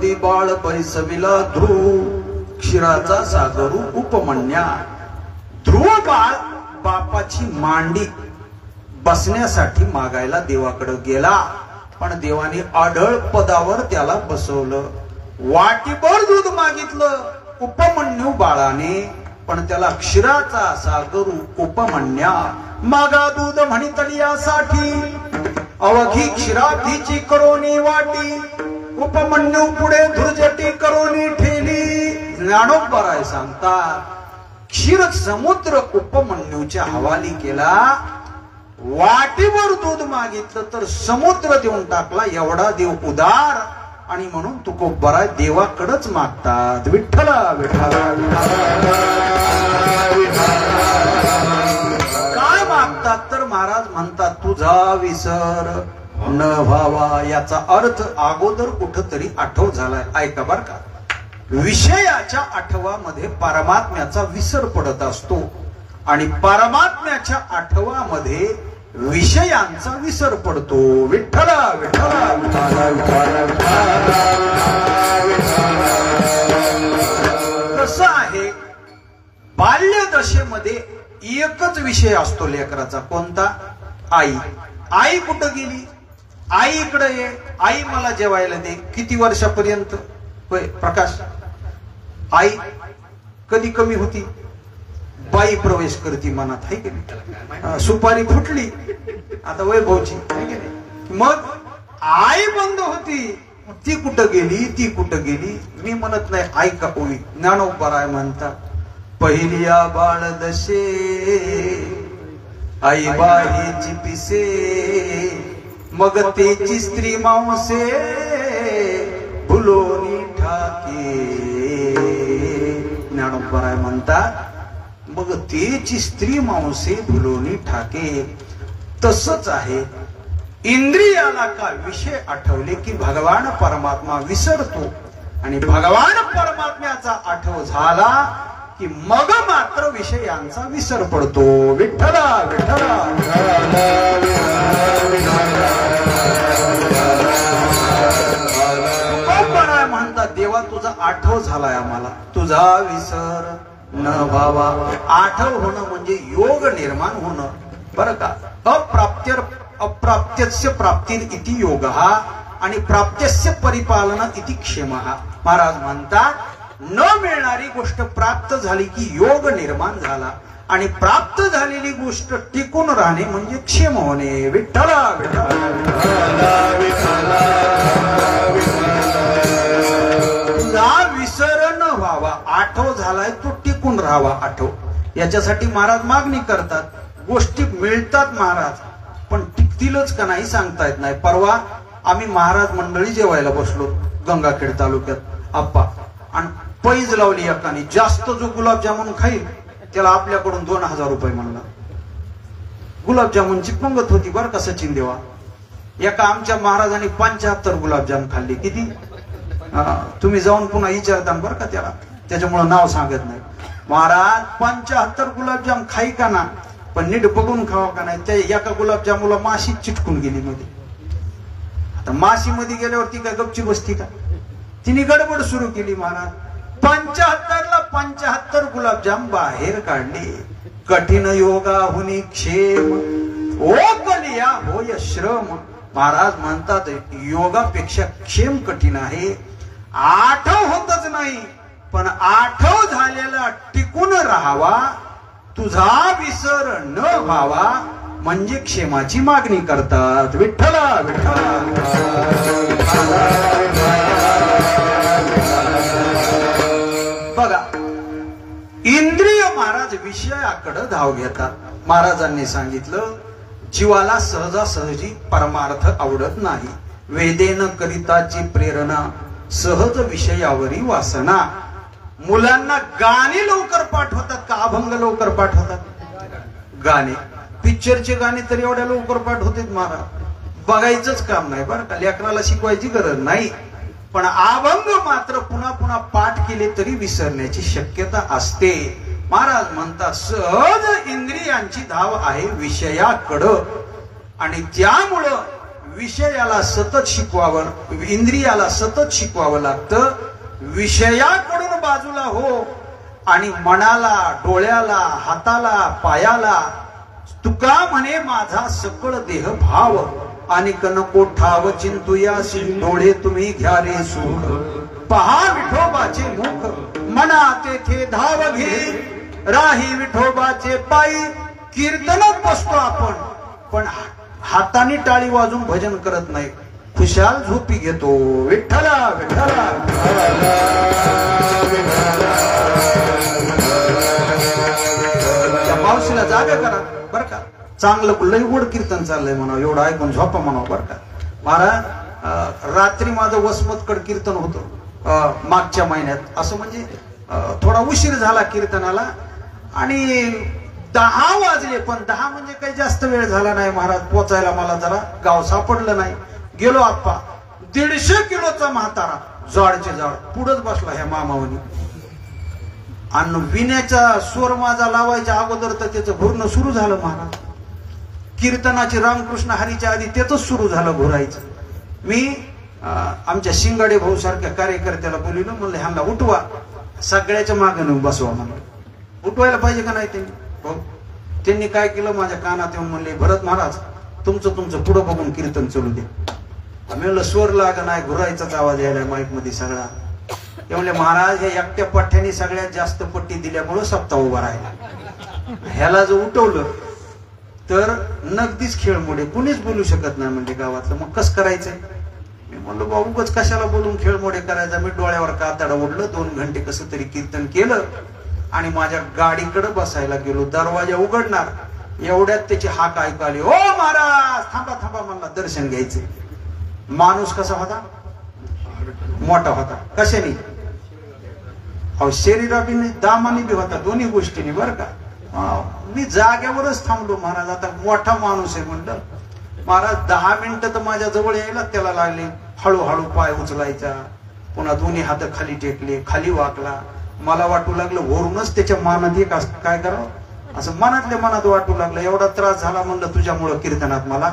नदी बाळ बैसविला ध्रुव क्षीराचा सागरू उपमन्या. ध्रुव बाळ बापाची मांडी बसण्यासाठी मागायला देवाकडे गेला, पण देवाने आढळ पदावर त्याला बसवलं. वाटीभर दूध मागितलं उपमन्यू बाळाने, पण त्याला क्षीराचा सागरू उपमन्या. मागा दूध म्हणितली यासाठी अवघी क्षीराधीची करोनी वाटी. उपमन्यू पुढे धुर्जटी करोनी ठेली. ज्ञानोबराय सांगतात क्षीर समुद्र उपमन्यूच्या हवाली केला. वाटीवर दूध मागितलं तर समुद्र देऊन टाकला. एवढा देव उदार, आणि म्हणून तुकोबराय देवाकडच मागतात. विठ्ठला विठ्ठला काय मागतात तर महाराज म्हणतात तुझा विसर न व्हावा. याचा अर्थ अगोदर कुठतरी आठव झालाय. ऐका बर का, विषयाच्या आठवामध्ये परमात्म्याचा विसर पडत असतो, आणि परमात्म्याच्या आठवामध्ये विषयांचा विसर पडतो. विठ्ठला विठ्ठला कसं आहे, बाल्य दशेमध्ये एकच विषय असतो लेकराचा. कोणता? आई. आई कुठं गेली? आई इकडे ये, आई मला जेवायला दे. किती वर्षापर्यंत? होय प्रकाश, आई कधी कमी होती? बाई प्रवेश करती मनात, आहे की नाही? सुपारी फुटली आता वैभवची, आहे की नाही? मग आई बंद होती, ती कुठं गेली? ती कुठं गेली? मी म्हणत नाही, ऐका ओवी. ज्ञानोबराय म्हणता पहिलिया बाळ दशे आई बाईची पिसे, मग तेची स्त्री मांसे भुलोनी ठाके. ज्ञानोबराय म्हणतात मग तेची स्त्री मांसे भुलोनी ठाके. तसंच आहे, इंद्रियाला का विषय आठवले की भगवान परमात्मा विसरतो, आणि भगवान परमात्म्याचा आठव झाला की मग मात्र विषयांचा विसर पडतो. विठ्ठला विठ्ठला म्हणतात देवा तुझा आठव झालाय आम्हाला, तुझा विसर न व्हावा. आठव होणं म्हणजे योग निर्माण होणं बरं का. अप्राप्त्यस्य प्राप्तीर इति योगः आणि प्राप्त्यस्य परिपालन इति क्षेमः. महाराज म्हणतात न मिळणारी गोष्ट प्राप्त झाली की योग निर्माण झाला, आणि प्राप्त झालेली गोष्ट टिकून राहणे म्हणजे क्षेम होणे. विठ्ठला तुझा विसर न व्हावा. आठव झालाय तो टिकून राहावा. आठव याच्यासाठी महाराज मागणी करतात. गोष्टी मिळतात महाराज, पण टिकतीलच का नाही सांगता येत नाही. परवा आम्ही महाराज मंडळी जेवायला बसलो गंगाखेड तालुक्यात आप्पा, आणि पैज लावली एकाने. जास्त जो गुलाबजामुन खाईल त्याला आपल्याकडून 2000 रुपये म्हणला. गुलाबजामुनची पंगत होती बरं का सचिन देवा. एका आमच्या महाराजांनी 75 गुलाबजाम खाल्ली. किती? तुम्ही जाऊन पुन्हा विचारता बरं का त्याला, त्याच्यामुळे नाव सांगत नाही. महाराज 75 गुलाबजाम खाई का ना, पण नीट बघून खावा का नाही. त्या एका गुलाबजामुला माशी चिटकून गेली मध्ये. आता माशी मध्ये गेल्यावरती काय गपची बसती का? तिने गडबड सुरू केली. महाराज 75ला 75 गुलाबजाम बाहेर काढले. कठीण योगा हुनी क्षेम ओ कलिया होय श्रम. महाराज म्हणतात योगापेक्षा क्षेम कठीण आहे. आठव होतच नाही, पण आठव झालेला टिकून राहावा. तुझा विसर न व्हावा म्हणजे क्षेमाची मागणी करतात. विठ्ठला विठ्ठला बघा, इंद्रिय महाराज विषयाकडे धाव घेतात. महाराजांनी सांगितलं जीवाला सहजासहजी परमार्थ आवडत नाही. वेदेन करिताची प्रेरणा सहज विषयावरी वासना. मुलांना गाणी लवकर पाठवतात का अभंग लवकर पाठवतात? गाणे, पिक्चरचे गाणे तर एवढ्या लवकर पाठवतात महाराज, बघायचंच काम नाही बरं का. लेकराला शिकवायची गरज नाही, पण अभंग मात्र पुन्हा पुन्हा पाठ केले तरी विसरण्याची शक्यता असते. महाराज म्हणतात सहज इंद्रियांची धाव आहे विषयाकडं, आणि त्यामुळं विषयाला सतत शिकवावं, इंद्रियाला सतत शिकवावं लागतं. विषयाकडून बाजूला हो आणि मनाला, डोळ्याला, हाताला, पायाला तुका म्हणे माझा सकळ देह भाव आणि नको ठाव चिंतुयासी डोळे तुम्ही घ्या रे सुख. पहा विठोबाचे मुख मना तेथे धाव घे राही विठोबाचे पायी. कीर्तनात बसतो आपण पण हाताने टाळी वाजून भजन करत नाही, खुशाल झोपी घेतो. विठ्ठला विठ्ठला त्या मावशीला जागा करा बर का. चांगलं लय गोड कीर्तन चाललंय म्हणा, एवढं ऐकून झोपा म्हणा बर का. महाराज रात्री माझं वसमतकड कीर्तन होतं मागच्या महिन्यात. असं म्हणजे थोडा उशीर झाला कीर्तनाला आणि 10 वाजले, पण 10 म्हणजे काही जास्त वेळ झाला नाही महाराज पोचायला. मला जरा गाव सापडलं नाही. गेलो आप्पा 150 किलोचा म्हातारा जाडचे जाड पुढच बसला ह्या मामावनी आणि विण्याचा स्वर माझा लावायच्या अगोदर तर त्याचं घुरणं सुरू झालं महाराज. कीर्तनाची रामकृष्ण हरीच्या आधी त्याच सुरू झालं घुरायचं. मी आमच्या शिंगाडे भाऊ सारख्या कार्यकर्त्याला बोलवलं, म्हणलं ह्यांना उठवा, सगळ्याच्या मागे नेऊन बसवा म्हणलं. उठवायला पाहिजे का नाही त्यांनी. त्यांनी काय केलं, माझ्या कानात येऊन म्हणले भरत महाराज तुमचं पुढं बघून कीर्तन चालू दे. मी म्हणलं स्वर लाग नाही, घुरायचाच आवाज यायला माईक मध्ये सगळा. ते म्हणले महाराज हे एकट्या पठ्ठ्याने सगळ्यात जास्त पट्टी दिल्यामुळं सप्ताह उभा राहिला. ह्याला जर उठवलं तर नगदीच खेळ मोडे, कुणीच बोलू शकत नाही म्हणजे गावातलं. मग कसं करायचंय. मी म्हणलो बाबूच कशाला बोलून खेळ मोडे करायचा. मी डोळ्यावर कातडा ओढलं, 2 घंटे कसं तरी कीर्तन केलं आणि माझ्या गाडीकडे बसायला गेलो. दरवाजा उघडणार एवढ्यात त्याची हाक ऐकू आली, ओ महाराज थांबा थांबा म्हणला दर्शन घ्यायचे. माणूस कसा होता, मोठा होता. कशाने, अहो शरीराबी दामाने बी होता, दोन्ही गोष्टीने बर का. मी जागेवरच थांबलो. महाराज आता मोठा माणूस आहे म्हणलं. महाराज 10 मिनिटं तर माझ्या जवळ यायला त्याला लागले. हळूहळू पाय उचलायचा, पुन्हा दोन्ही हात खाली टेकले, खाली वाकला. मला वाटू लागलं वरूनच त्याच्या मनात एक काय करावं असं मनातल्या मनात वाटू लागलं. एवढा त्रास झाला म्हणलं तुझ्यामुळं कीर्तनात मला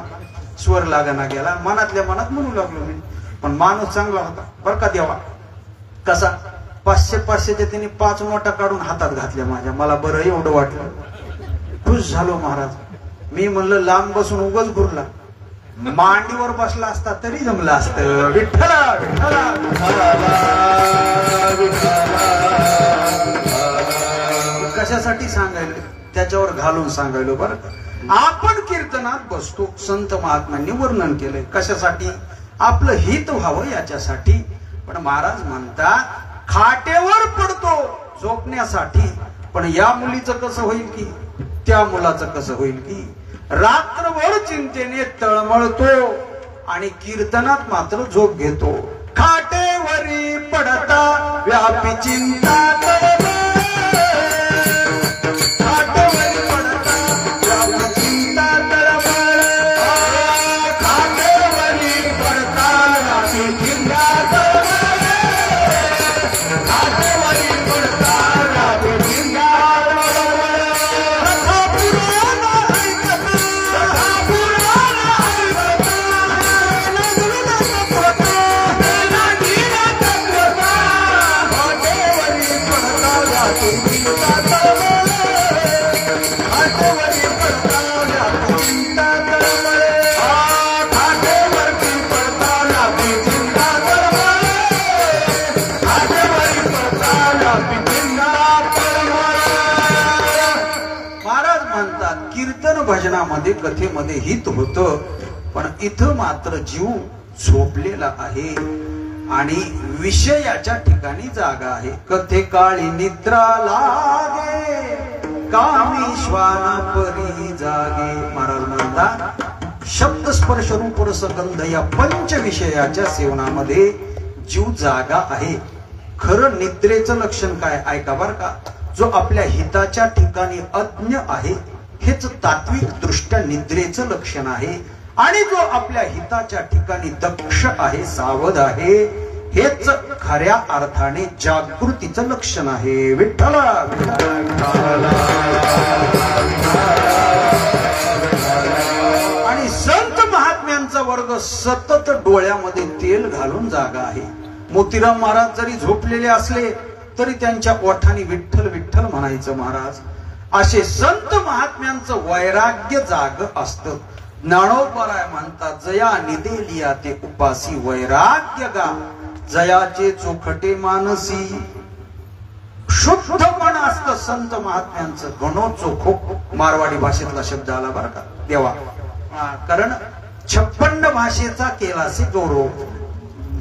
स्वर लागाना गेला. मनातल्या मनात म्हणू लागलो मी. पण माणूस चांगला होता बर का देवा. कसा 500-500च्या त्यांनी 5 नोटा काढून हातात घातल्या माझ्या. मला बरं एवढं वाटलं, खुश झालो महाराज. मी म्हणलं लांब बसून उगाच घुरला, मांडीवर बसला असता तरी जमलं असतं. विठ्ठला विठ्ठला कशासाठी सांगायलो, त्याच्यावर घालून सांगायलो बरं का. आपण कीर्तनात बसतो, संत महात्म्यांनी वर्णन केलंय कशासाठी, आपलं हित व्हावं याच्यासाठी. पण महाराज म्हणतात खाटेवर पडतो झोपण्यासाठी, पण या मुलीचं कसं होईल की त्या मुलाचं कसं होईल की. रात्रभर चिंतेने तळमळतो आणि कीर्तनात मात्र झोप घेतो. खाटेवरी पडता व्यापी चिंता भजनामध्ये कथेमध्ये हित होतं, पण इथं मात्र जीव झोपलेला आहे आणि विषयाच्या ठिकाणी जागा आहे. कथे काळी निद्रा लागे कामी श्वाना परी जागे. महाराज म्हणतात शब्द स्पर्श रूप रस गंध या 5 विषयाच्या सेवनामध्ये जीव जागा आहे. खरं निद्रेचं लक्षण काय ऐका बर का. जो आपल्या हिताच्या ठिकाणी अज्ञ आहे हेच तात्विक दृष्ट्या निद्रेचं लक्षण आहे, आणि जो आपल्या हिताच्या ठिकाणी दक्ष आहे, सावध आहे, हेच खऱ्या अर्थाने जागृतीचं लक्षण आहे. विठ्ठला आणि संत महात्म्यांचा वर्ग सतत डोळ्यामध्ये तेल घालून जागा आहे. मोतीराम महाराज जरी झोपलेले असले तरी त्यांच्या ओठांनी विठ्ठल विठ्ठल म्हणायचं महाराज. असे संत महात्म्यांचं वैराग्य जाग असतं. ज्ञानोबराय म्हणतात, जया निदेलिया ते उपासी वैराग्य गा, जयाचे चोखटे मानसी. शुद्ध मन असतं संत महात्म्यांचं. गणो चोखो मारवाडी भाषेतला शब्द आला बरं का देवा. कारण 56 भाषेचा केलासे गौरव.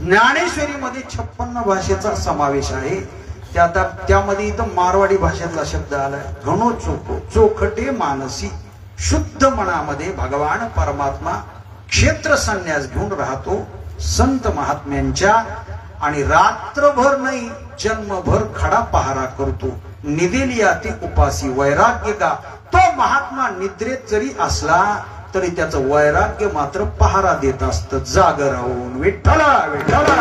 ज्ञानेश्वरीमध्ये 56 भाषेचा समावेश आहे. त्यामध्ये इथं मारवाडी भाषेतला शब्द आलाय. गणो चोखो चोखटे मानसी. शुद्ध मनामध्ये भगवान परमात्मा क्षेत्र संन्यास घेऊन राहतो संत महात्म्यांच्या. आणि रात्रभर नाही जन्मभर खडा पहारा करतो. निदेलिया ते उपासी वैराग्य का. तो महात्मा निद्रेत जरी असला तरी त्याचं वैराग्य मात्र पहारा देत असत जाग राहून. विठ्ठला विठ्ठला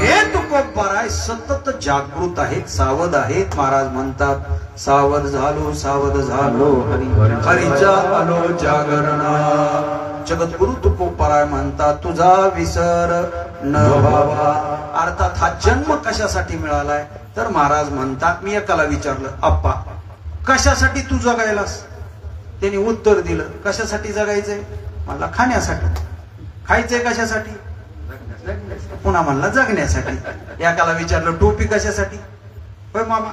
हे तुकोबाराय सतत जागृत आहेत, सावध आहेत. महाराज म्हणतात, सावध झालो हरीचा आलो जागरणा. जगद्गुरु तुकोबाराय म्हणतात, तुझा विसर न व्हावा. अर्थात हा जन्म कशासाठी मिळालाय तर महाराज म्हणतात, मी एकाला विचारलं, अप्पा कशासाठी तू जगायलास? त्यांनी उत्तर दिलं, कशासाठी जगायचंय? म्हणला खाण्यासाठी. खायचंय कशासाठी? पुन्हा म्हणला जगण्यासाठी. एकाला विचारलं, टोपी कशासाठी? होय मामा.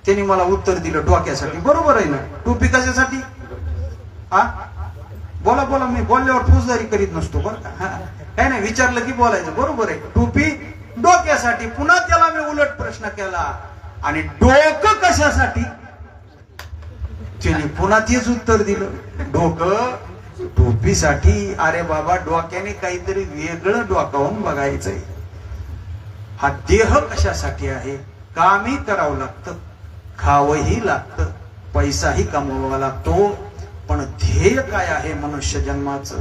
त्यांनी मला उत्तर दिलं, डोक्यासाठी. बरोबर आहे ना. टोपी कशासाठी? हा बोला बोला. मी बोलल्यावर फौजदारी करीत नसतो बरं का. काय नाही, विचारलं की बोलायचं. बरोबर आहे. टोपी डोक्यासाठी. पुन्हा त्याला मी उलट प्रश्न केला, आणि डोकं कशासाठी? त्याने पुन्हा तेच उत्तर दिलं, डोकं टोपीसाठी. अरे बाबा, डोक्याने काहीतरी वेगळं डोकावून बघायचंय. हा देह कशासाठी आहे? कामही करावं लागतं, खावंही लागतं, पैसाही कमवावा लागतो. पण ध्येय काय आहे मनुष्य जन्माचं?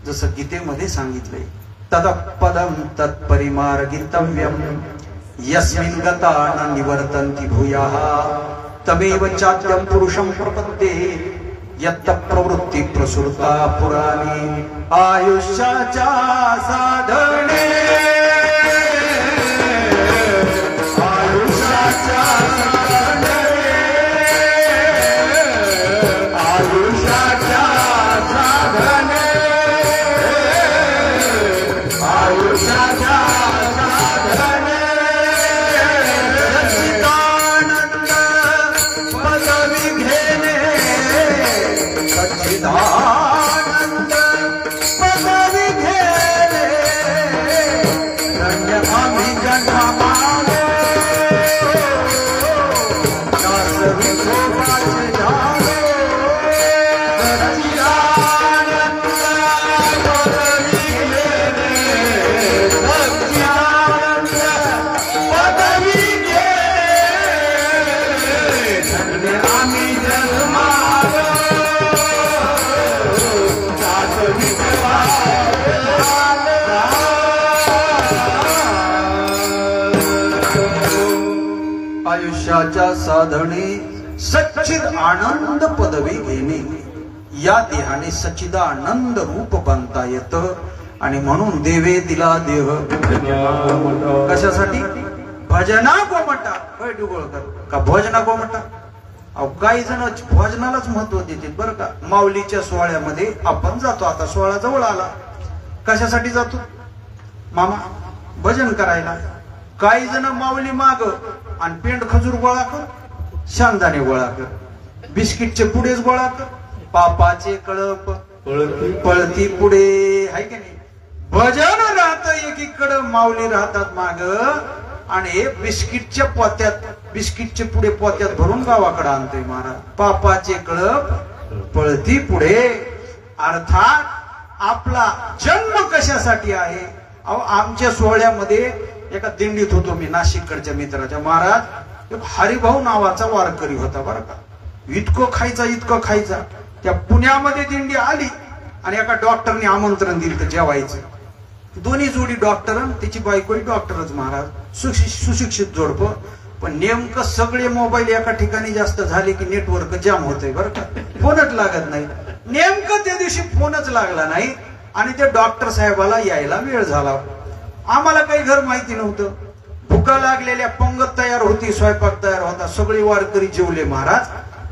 जसं गीतेमध्ये सांगितलंय, तदपदम तत्परिमार्गितव्यम यस्मिन् गता न निवर्तन्ति भूयाः तमेव चाद्यं पुरुषं प्रपद्ये यत्त प्रवृत्ती प्रसुरता पुराणी. आयुष्याच्या साधने आयुष्याच्या साधने सच्चिद आनंद पदवी घेणे. या देहाने सच्चिदानंद रूप बनता येतं. आणि म्हणून देवे दिला देह कशासाठी? भजना गोमटा. का भोजना गोमटा? अहो, काही जण भोजनालाच महत्व देतात बरं का. माऊलीच्या सोहळ्यामध्ये आपण जातो. आता सोहळा जवळ आला, कशासाठी जातो मामा? भजन करायला. काही जण माऊली माग आणि पेंड खजूर गोळा कर, शांदाने गोळा कर, बिस्किटचे पुडेच गोळा कर, पापाचे कळप पळती पुढे. हाय की नाही? भजन राहत एकीकडे, माऊली राहतात माग, आणि हे बिस्किटच्या पोत्यात, बिस्किटचे पुढे पोत्यात भरून गावाकडे आणतोय महाराज. पापाचे कळप पळती पुढे. अर्थात आपला जन्म कशासाठी आहे? अहो, आमच्या सोहळ्यामध्ये एका दिंडीत होतो मी, नाशिककडच्या मित्राच्या. महाराज हरिभाऊ नावाचा वारकरी होता बरं का. इतकं खायचा. त्या पुण्यामध्ये दिंडी आली आणि एका डॉक्टरने आमंत्रण दिलं जेवायचं. दोन्ही जोडी डॉक्टर, त्याची बायकोही डॉक्टरच महाराज. सुशिक्षित जोडप. पण नेमकं सगळे मोबाईल एका ठिकाणी जास्त झाले की नेटवर्क जाम होतंय बरं का, फोनच लागत नाही. नेमकं त्या दिवशी फोनच लागला नाही आणि ते डॉक्टर साहेबाला यायला वेळ झाला. आम्हाला काही घर माहिती नव्हतं. भुका लागलेल्या पंगत तयार होती, स्वयंपाक तयार होता, सगळे वारकरी जेवले महाराज.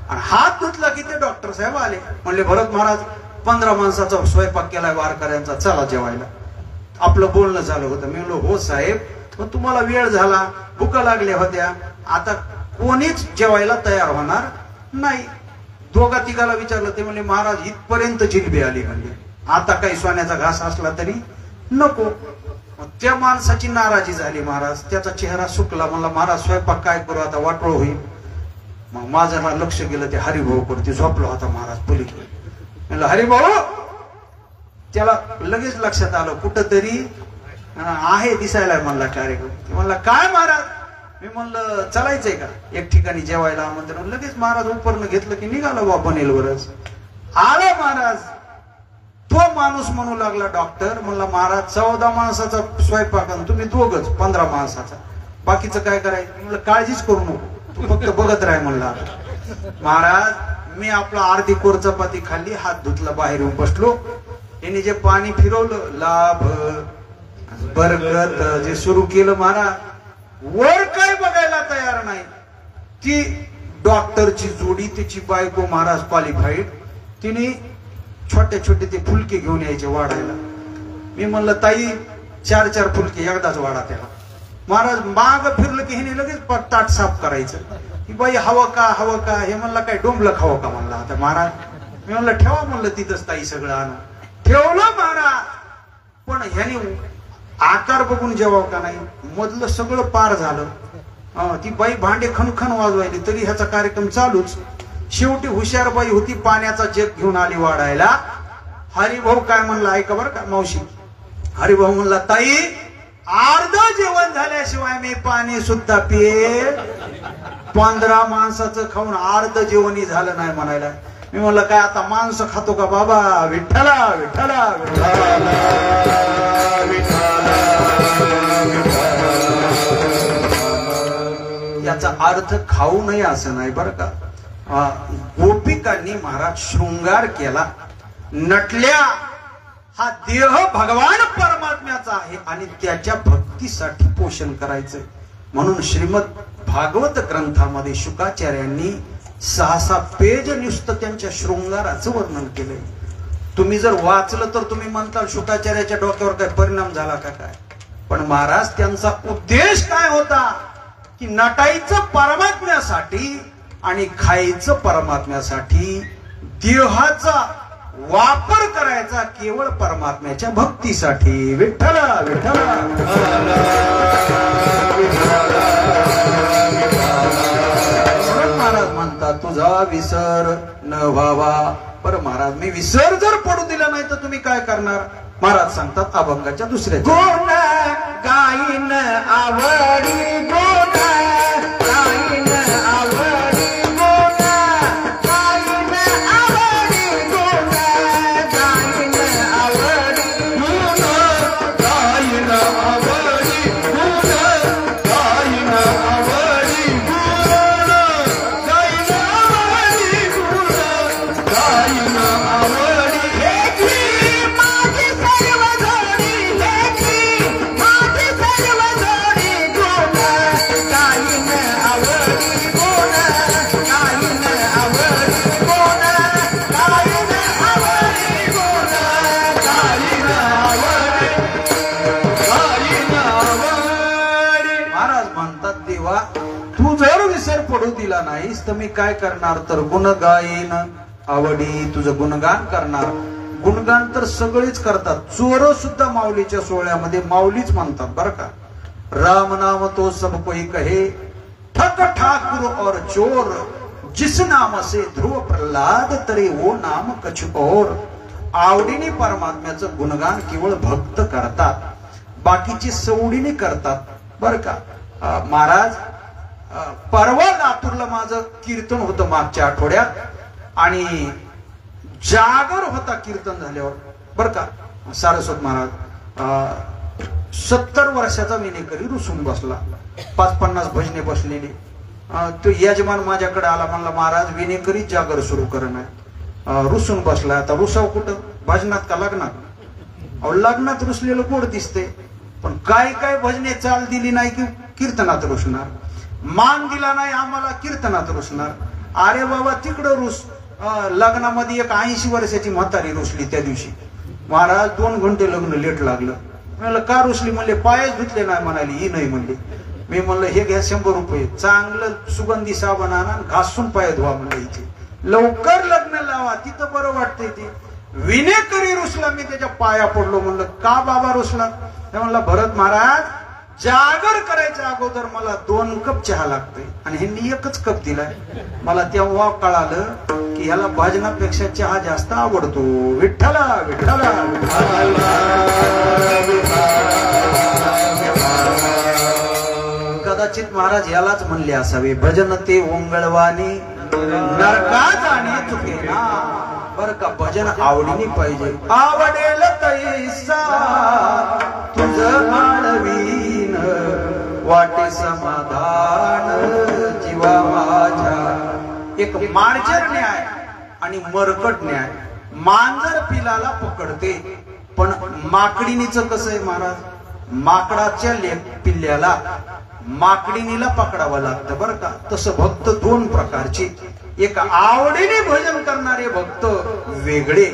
आणि हात धुतला की ते डॉक्टर साहेब आले. म्हणले भरत महाराज 15 माणसाचा स्वयंपाक केलाय वारकऱ्यांचा, चला जेवायला. आपलं बोलणं झालं होतं. मी म्हणलो हो साहेब, पण तुम्हाला वेळ झाला, भुका लागल्या होत्या, आता कोणीच जेवायला तयार होणार नाही. दोघा तिघाला विचारलं, ते म्हणले महाराज इथपर्यंत जिलबी आली, म्हणजे आता काही सोन्याचा घास असला तरी नको. त्या माणसाची नाराजी झाली महाराज, त्याचा चेहरा सुकला. म्हणला महाराज स्वयंपाक काय करू आता, वाटोळ होईल. मग माझं लक्ष गेलं ते हरिभाऊ करते, झोपला होता महाराज पलीकडे. म्हणलं हरिभाऊ, त्याला लगेच लक्षात आलं कुठंतरी आहे, दिसायला म्हणला कार्यक्रम. म्हणला काय महाराज, मी म्हणलं चालायचंय का एक ठिकाणी जेवायला आमंत्रण. लगेच महाराज उपरनं घेतलं की निघाला बा बनेलवरच. आला महाराज, तो माणूस म्हणू लागला डॉक्टर, म्हणला महाराज 14 माणसाचा स्वयंपाक आणि तुम्ही दोघच 15 माणसाचा, बाकीचं काय करायचं. म्हणलं काळजीच करू नको, तू फक्त बघत राह म्हणला. महाराज मी आपला अर्धी कोर चपाती खाल्ली, हात धुतला, बाहेर येऊन बसलो. यांनी जे पाणी फिरवलं, लाभ बरगत जे सुरू केलं महाराज, वर काय बघायला तयार नाही. ती डॉक्टरची जोडी, त्याची बायको महाराज क्वालिफाईड, तिने छोटे छोटे ते फुलके घेऊन यायचे वाढायला. मी म्हणलं ताई 4-4 फुलके एकदाच वाढा त्याला. महाराज माग फिरलं की हिने लगेच ताट साफ करायचं. की बाई हवं का हवं का, हे म्हणलं काय डोंबलं खावं का म्हणलं. आता महाराज मी म्हणलं ठेवा म्हणलं तिथंच ताई सगळं आणून. ठेवलं महाराज, पण ह्याने आकार बघून जेवावं का नाही, मधलं सगळं पार झालं. ती बाई भांडे खणखण वाजवायली तरी ह्याचा कार्यक्रम चालूच. शेवटी हुशार बाई होती, पाण्याचा जग घेऊन आली वाढायला. हरिभाऊ काय म्हणला ऐका बरं का मावशी. हरिभाऊ म्हणला ताई अर्ध जेवण झाल्याशिवाय मी पाणी सुद्धा पिये. 15 माणसाचं खाऊन अर्ध जेवणही झालं नाही म्हणायला. मी म्हणलं काय आता माणसं खातो का बाबा, विठ्ठला विठ्ठला विठ्ठला याचा अर्थ खाऊ नये असं नाही बरं का. गोपिकांनी महाराज शृंगार केला, नटल्या. हा देह भगवान परमात्म्याचा आहे आणि त्याच्या भक्तीसाठी पोषण करायचं. म्हणून श्रीमद भागवत ग्रंथामध्ये शुकाचार्यांनी 6-6 पेज नुसतं त्यांच्या शृंगाराचं वर्णन केलंय. तुम्ही जर वाचलं तर तुम्ही म्हणता शुकाचार्याच्या डोक्यावर काय परिणाम झाला का काय, पण महाराज त्यांचा उद्देश काय होता की नटायचं परमात्म्यासाठी आणि खायचं परमात्म्यासाठी, देहाचा वापर करायचा केवळ परमात्म्याच्या भक्तीसाठी. विठ्ठला विठ्ठला महाराज म्हणतात तुझा विसर न व्हावा. बरं महाराज मी विसर जर पडू दिला नाही तर तुम्ही काय करणार. महाराज सांगतात अभंगाच्या दुसऱ्या, गुण गाईन आवडी, गुण गाईन आवडी, गुण गाईन आवडी, गुण गाईन आवडी, गुण गाईन आवडी, गुण गाईन आवडी, गुण गाईन आवडी, गुण गाईन आवडी. माझी सर्व जोडी, माझी सर्व जोडी, गुण गाईन आवडी, गुण गाईन आवडी, गुण गाईन आवडी, गुण गाईन आवडी, गाईन आवडी. महाराज म्हणतात देवा तू जर विसर पडू दिला नाहीस तर मी काय करणार, तर गुण गायन आवडी, तुझं गुणगान करणार. गुणगान तर सगळेच करतात, चोर सुद्धा माऊलीच्या सोहळ्यामध्ये माऊलीच म्हणतात बरं का. राम नाम तो सब कोई कहे, ठक ठाकुर और चोर, जिस नाम से ध्रुव प्रल्हाद तरी वो नाम कछ और. आवडीने परमात्म्याचं गुणगान केवळ भक्त करतात, बाकीची सवडीने करतात बरं का. महाराज परवा लातूरला माझं कीर्तन होतं मागच्या आठवड्यात आणि जागर होता कीर्तन झाल्यावर बरं का. सारस्वत महाराज 70 वर्षाचा विनेकरी रुसून बसला, 50-50 भजने बसलेले. तो यजमान माझ्याकडे आला, म्हणला महाराज विनेकरी जागर सुरू करणार, रुसून बसला. आता रुसाव कुठं, भजनात का लग्नात? अहो लग्नात रुसलेलं गोड दिसते, पण काय काय भजने चाल दिली नाही की कीर्तनात रुसणार, मान दिला नाही आम्हाला कीर्तनात रुसणार. अरे बाबा तिकडं रुस. लग्नामध्ये एक 80 वर्षाची म्हातारी रुसली त्या दिवशी. महाराज 2 घंटे लग्न लेट लागलं. म्हणलं का रुसली? म्हणले पायच धुतले नाही. म्हणाली ही नाही म्हणले. मी म्हणलं हे घ्या 100 रुपये, चांगलं सुगंधी साबण आणा, घासून पाय धुवा म्हणलं, इथे लवकर लग्न लावा, तिथं बरं वाटतंय. ते विनेकरी रुसला. मी त्याच्या पाया पडलो. म्हणलं का बाबा रुसला? म्हणला भरत महाराज जागर करायच्या अगोदर मला 2 कप चहा लागतोय आणि ह्यांनी 1च कप दिलाय. मला तेव्हा कळालं की ह्याला भजनापेक्षा चहा जास्त आवडतो. विठ्ठला विठ्ठला कदाचित महाराज यालाच म्हणले असावे, भजन ते ओंगळवाणी नरकात आणि चुकेना. बर का, भजन आवडीने पाहिजे. आवडेल तैसा तुझ मानवीन वाटे समाधान जीवा माझ्या. एक मार्जर न्याय आणि मरकट न्याय. मांजर पिलाला पकडते, पण माकडीनीचं कसं आहे महाराज? माकडाच्या पिल्ल्याला माकडीनीला पकडावं लागतं बरं का. तसं भक्त 2 प्रकारचे. एक आवडीने भजन करणारे भक्त वेगळे,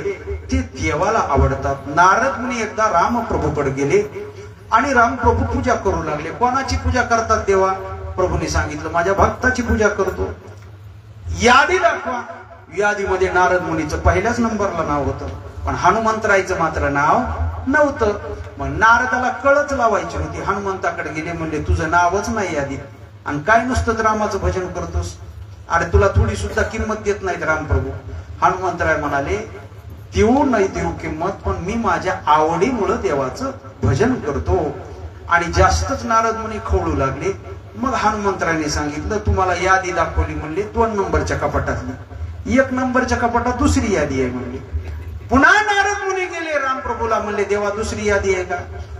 ते देवाला आवडतात. नारद मुनी एकदा रामप्रभूकडे गेले आणि रामप्रभू पूजा करू लागले. कोणाची पूजा करतात देवा? प्रभूने सांगितलं माझ्या भक्ताची पूजा करतो. यादी दाखवा. यादीमध्ये नारद मुनीचं पहिल्याच नंबरला नाव होतं, पण हनुमंतरायचं मात्र नाव नव्हतं. मग नारदाला कळच लावायची होती. हनुमंताकडे गेले, म्हणले तुझं नावच नाही यादीत आणि काय नुसतं रामाचं भजन करतोस? अरे तुला थोडी सुद्धा किंमत देत नाहीत रामप्रभू. हनुमंतराय म्हणाले देऊ नाही देऊ किंमत, पण मी माझ्या आवडीमुळे देवाचं भजन करतो. आणि जास्तच नारद मुनी खवळू लागले. मग हनुमंतरायने सांगितलं तुम्हाला यादी दाखवली. म्हणले 2 नंबरच्या कपाटातली. 1 नंबरच्या कपाटात दुसरी यादी आहे म्हणले. पुन्हा नारद मुनी गेले रामप्रभूला, म्हणले देवा दुसरी यादी आहे का?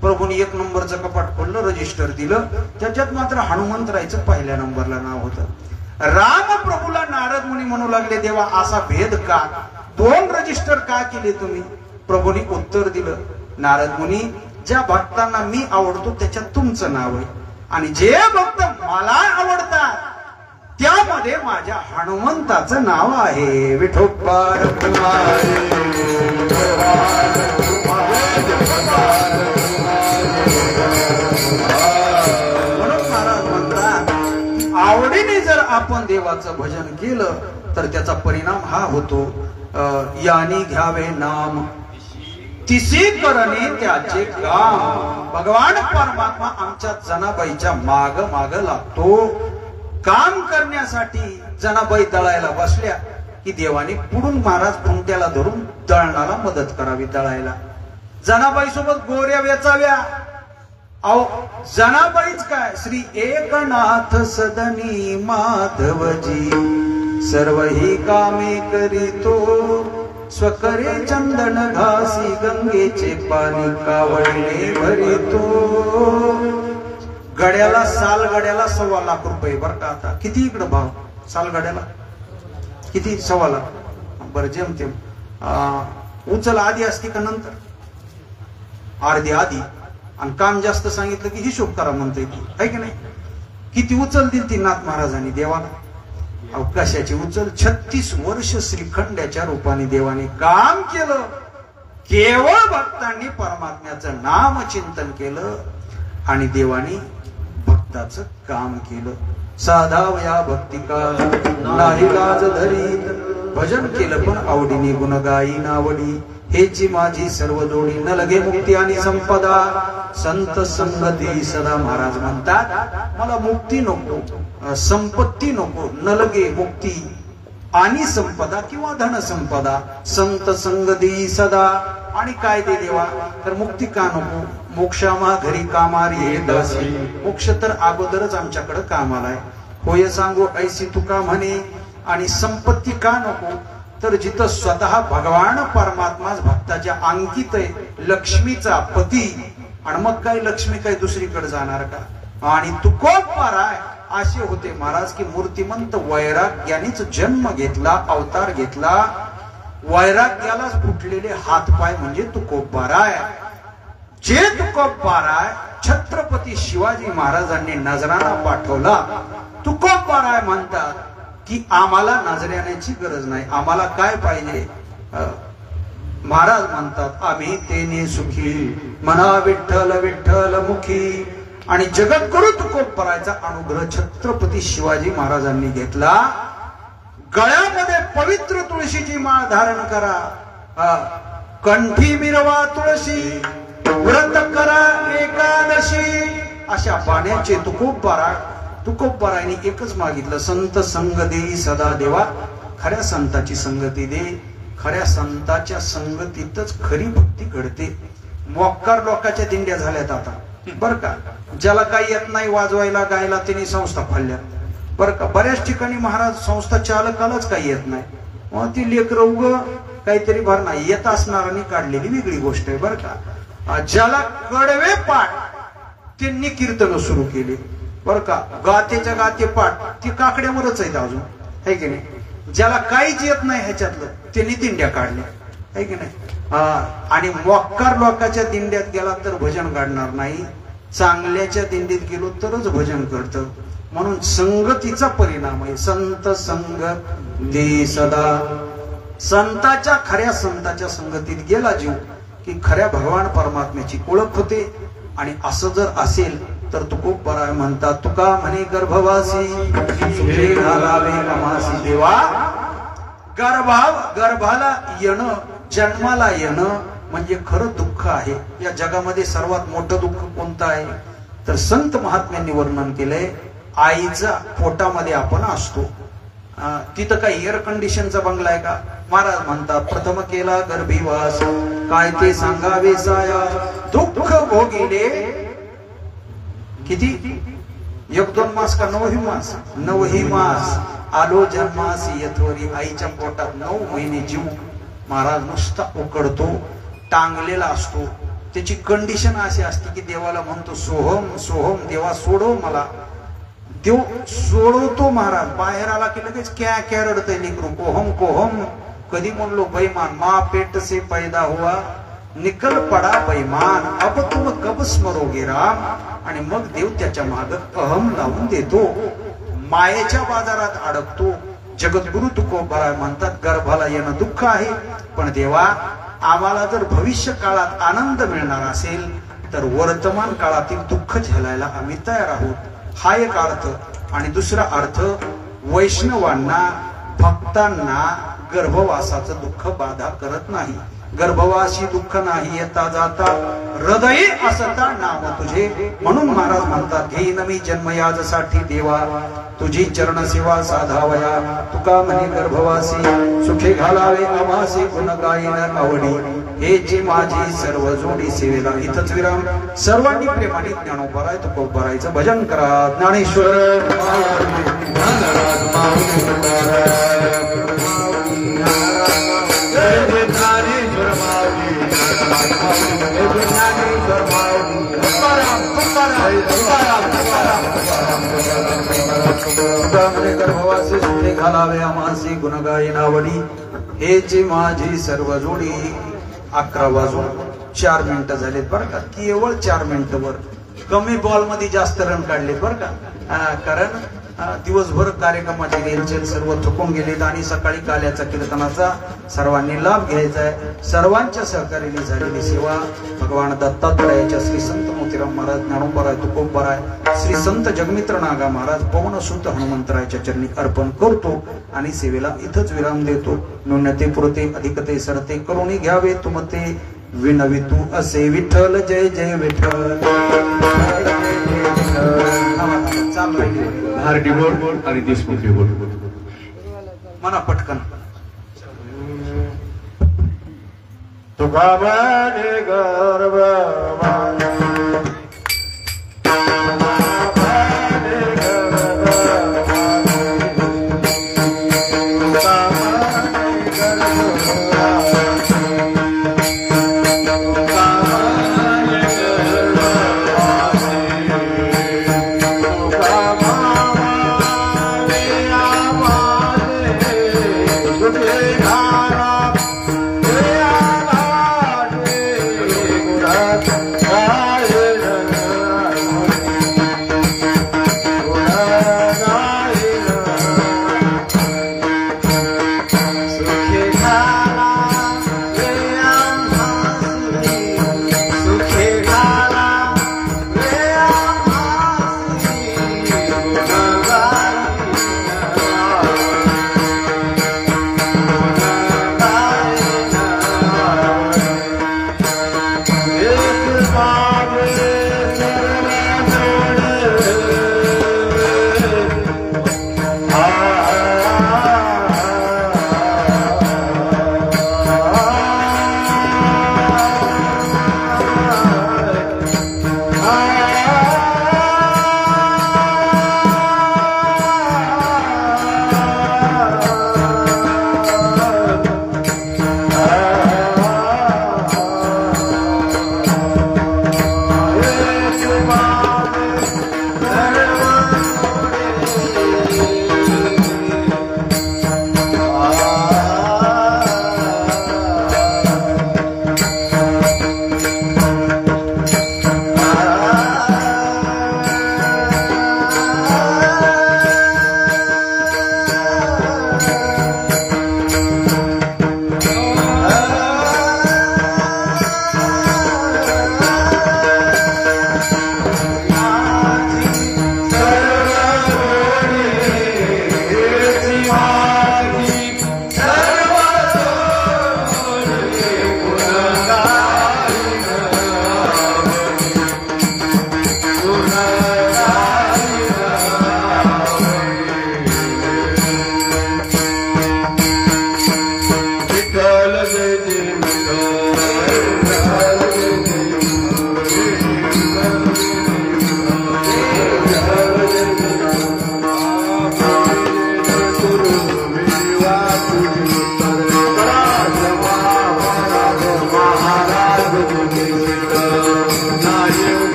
प्रभूने 1 नंबरचं कपाट खोललं, रजिस्टर दिलं, त्याच्यात मात्र हनुमंतरायचं पहिल्या नंबरला नाव होतं. रामप्रभूला नारद मुनी म्हणू लागले देवा असा भेद का? 2 रजिस्टर का केले तुम्ही? प्रभूने उत्तर दिलं नारद मुनी ज्या भक्तांना मी आवडतो त्याच्यात तुमचं नाव आहे, आणि जे भक्त मला आवडतात त्यामध्ये माझ्या हनुमंताचं नाव आहे. विठोबा आवडीने जर आपण देवाचं भजन केलं तर त्याचा परिणाम हा होतो, यानी घ्यावे नाम तिसी करणे त्याचे काम. भगवान परमात्मा आमच्या जनाबाईच्या माग माग लागतो. काम करण्यासाठी जनाबाई दळायला बसल्या की देवाने पुढून महाराज फुंट्याला धरून दळणाला मदत करावी. दळायला जनाबाई सोबत गोऱ्या वेचाव्या. अहो जनाबाईच काय, श्री एकनाथ सदनी माधवजी सर्व ही कामे करीतो, स्वकरे चंदन घासी गंगेचे पाणी कावडले भरितो. गड्याला साल गड्याला 1.25 लाख रुपये बर का. आता किती इकडं भाव साल गड्याला? किती? 1.25 लाख. बरं जेमतेम. उचल आधी असते का नंतर? अर्धी आधी. आणि काम जास्त सांगितलं की हिशोब करा म्हणतोय ती, आहे की नाही? किती उचल दिली ती नाथ महाराजांनी देवाला? अवकाशाची उचल. 36 वर्ष श्रीखंड्याच्या रूपाने देवाने काम केलं. केवळ भक्तांनी परमात्म्याचं नाम चिंतन केलं आणि देवाने भक्ताचं काम केलं. साधावया भक्तिका नाही लाज धरीत, भजन केलं पण आवडीने गुण गाई नावडी. हेची माझी सर्व जोडी न लगे मुक्ती आणि संपदा, संत संगती सदा. महाराज म्हणतात मला मुक्ती नको, संपत्ती नको, न लगे मुक्ती आणि संपदा किंवा धन संपदा, संत संगती सदा. आणि काय ते देवा? तर मुक्ती का नको? मोक्षामा घरी कामारी दासी. मोक्ष तर अगोदरच आमच्याकडे कामाला आहे, होय सांगू ऐसी तुका म्हणे. आणि संपत्ती का नको? तर जिथं स्वतः भगवान परमात्माच भक्ताच्या अंकित आहे, लक्ष्मीचा पती. आणि मग काय लक्ष्मी काय दुसरीकडे जाणार का? आणि तुकोप आहे असे होते महाराज की मूर्तिमंत वैराग्यानेच जन्म घेतला, अवतार घेतला. वैराग्यालाच फुटलेले हातपाय म्हणजे तुकोबाराय. जे तुकोबाराय छत्रपती शिवाजी महाराजांनी नजराणा पाठवला. तुकोबाराय म्हणतात की आम्हाला नजराण्याची गरज नाही. आम्हाला काय पाहिजे? महाराज म्हणतात आम्ही तेने सुखी, मना विठ्ठल विठ्ठल मुखी. आणि जगद्गुरु तुकोबारायचा अनुग्रह छत्रपती शिवाजी महाराजांनी घेतला. गळ्यामध्ये पवित्र तुळशीची माळ धारण करा, कंठी मिरवा तुळशी, व्रत करा एकादशी. अशा पाण्याचे तुकोबारायने एकच मागितलं, संत संग देई सदा देवा. खऱ्या संताची संगती दे. खऱ्या संताच्या संगतीतच खरी भक्ती घडते. मोक्कार लोकांच्या दिंड्या झाल्यात आता बर का. ज्याला काही येत नाही वाजवायला गायला त्यांनी संस्था फाडल्या बर का. बऱ्याच ठिकाणी महाराज संस्था चालकालाच काही येत नाही, मग ती लेकरं उग काहीतरी भर नाही येत असणाऱ्यांनी काढलेली वेगळी गोष्ट आहे बर का. ज्याला कडवे पाठ त्यांनी कीर्तन सुरू केली बर का. गातेच्या गाते पाठ ती काकड्यावरच आहेत अजून आहे की नाही. ज्याला काहीच येत नाही ह्याच्यातलं त्यांनी दिंड्या काढल्या आहे की नाही. आणि मोक्कार लोकांच्या दिंड्यात गेला तर भजन काढणार नाही, चांगल्याच्या दिंडीत गेलो तरच भजन करतं. म्हणून संगतीचा परिणाम आहे. संत संग दे सदा. संताच्या खऱ्या संताच्या संगतीत गेला जीव की खऱ्या भगवान परमात्म्याची ओळख होते. आणि असं जर असेल तर तुकोबाराय म्हणतात तुका म्हणे गर्भवासी सुखे घालावे अमासी देवा. गर्भाला येणं, जन्माला येणं म्हणजे खरं दुःख आहे. या जगामध्ये सर्वात मोठं दुःख कोणतं आहे तर संत महात्म्यांनी वर्णन केलंय, आईच्या पोटामध्ये आपण असतो. तिथं काही एअर कंडिशनचा बंगला आहे का? महाराज म्हणतात प्रथम केला गर्भीवास, काय ते सांगावे साया. दुःख भोगिले किती? 1-2 मास का 9ही मास? 9ही मास. आलो जन्मासी यथोरी. आईच्या पोटात 9 महिने जीव महाराज नुसता उकडतो, टांगलेला असतो. त्याची कंडिशन अशी असते की देवाला म्हणतो सोहम सोहम, देवा सोडव मला. देव सोडवतो महाराज. बाहेर आला की लगेच क्या क्या रडतय लेकरू, कोहम कोहम. कधी म्हणलो बैमान, मा पेट से पैदा हुआ निकल पडा बैमान, अब तुम कब स्मरोगे राम. आणि मग देव त्याच्या माग अहम लावून देतो, मायेच्या बाजारात अडकतो. जगद्गुरु तुकोबाराय म्हणतात गर्भाला येणं दुःख आहे, पण देवा आम्हाला जर भविष्य काळात आनंद मिळणार असेल तर वर्तमान काळातील दुःख झेलायला आम्ही तयार आहोत. हा एक अर्थ. आणि दुसरा अर्थ, वैष्णवांना भक्तांना गर्भवासाचं दुःख बाधा करत नाही. गर्भवासी दुःख नाही येता जाता, हृदयी असता नाम तुझे. म्हणून महाराज म्हणतात घेईन मी जन्म याजसाठी देवा, तुझी चरण सेवा साधावया. तुका म्हणे गर्भवासी सुखे घालावे आभासी, गुण गायन आवडी. हे जी माझी सर्व जोडी सेवेला. इथंच विराम. सर्वांनी प्रेमाने ज्ञानोबाराय तुकोबारायचं भजन करा. ज्ञानेश्वर गर्भवासी सुखे घालावे आमासी, गुण गायन आवडी. हे जी माझी सर्व जोडी. 11 वाजून 4 मिनिटं झालेत बरं का. केवळ 4 मिनिटांवर कमी बॉल मध्ये जास्त रन काढलेत बरं का. कारण दिवसभर कार्यक्रमाचे रेलचेल सर्व थकून गेलेत आणि सकाळी काल्याचा कीर्तनाचा सर्वांनी लाभ घ्यायचा आहे. सर्वांच्या सहकार्याने झालेली सेवा भगवान दत्तात्रयाच्या श्री संत मोतीराम महाराज, ज्ञानोबाराय तुकोबाराय, श्री संत जगमित्र नागा महाराज, पवनसुत हनुमंतरायच्या चरणी अर्पण करतो आणि सेवेला इथंच विराम देतो. न्यूनते पुरते अधिकते सरते करुणी घ्यावे तुमते विनवितू असे विठ्ठल. जय जय विठ्ठल. भारती बोर्ड आणि देशमुखी बोर्ड म्हणा पटकन. तुका म्हणे गर्भवासी Come on.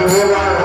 देव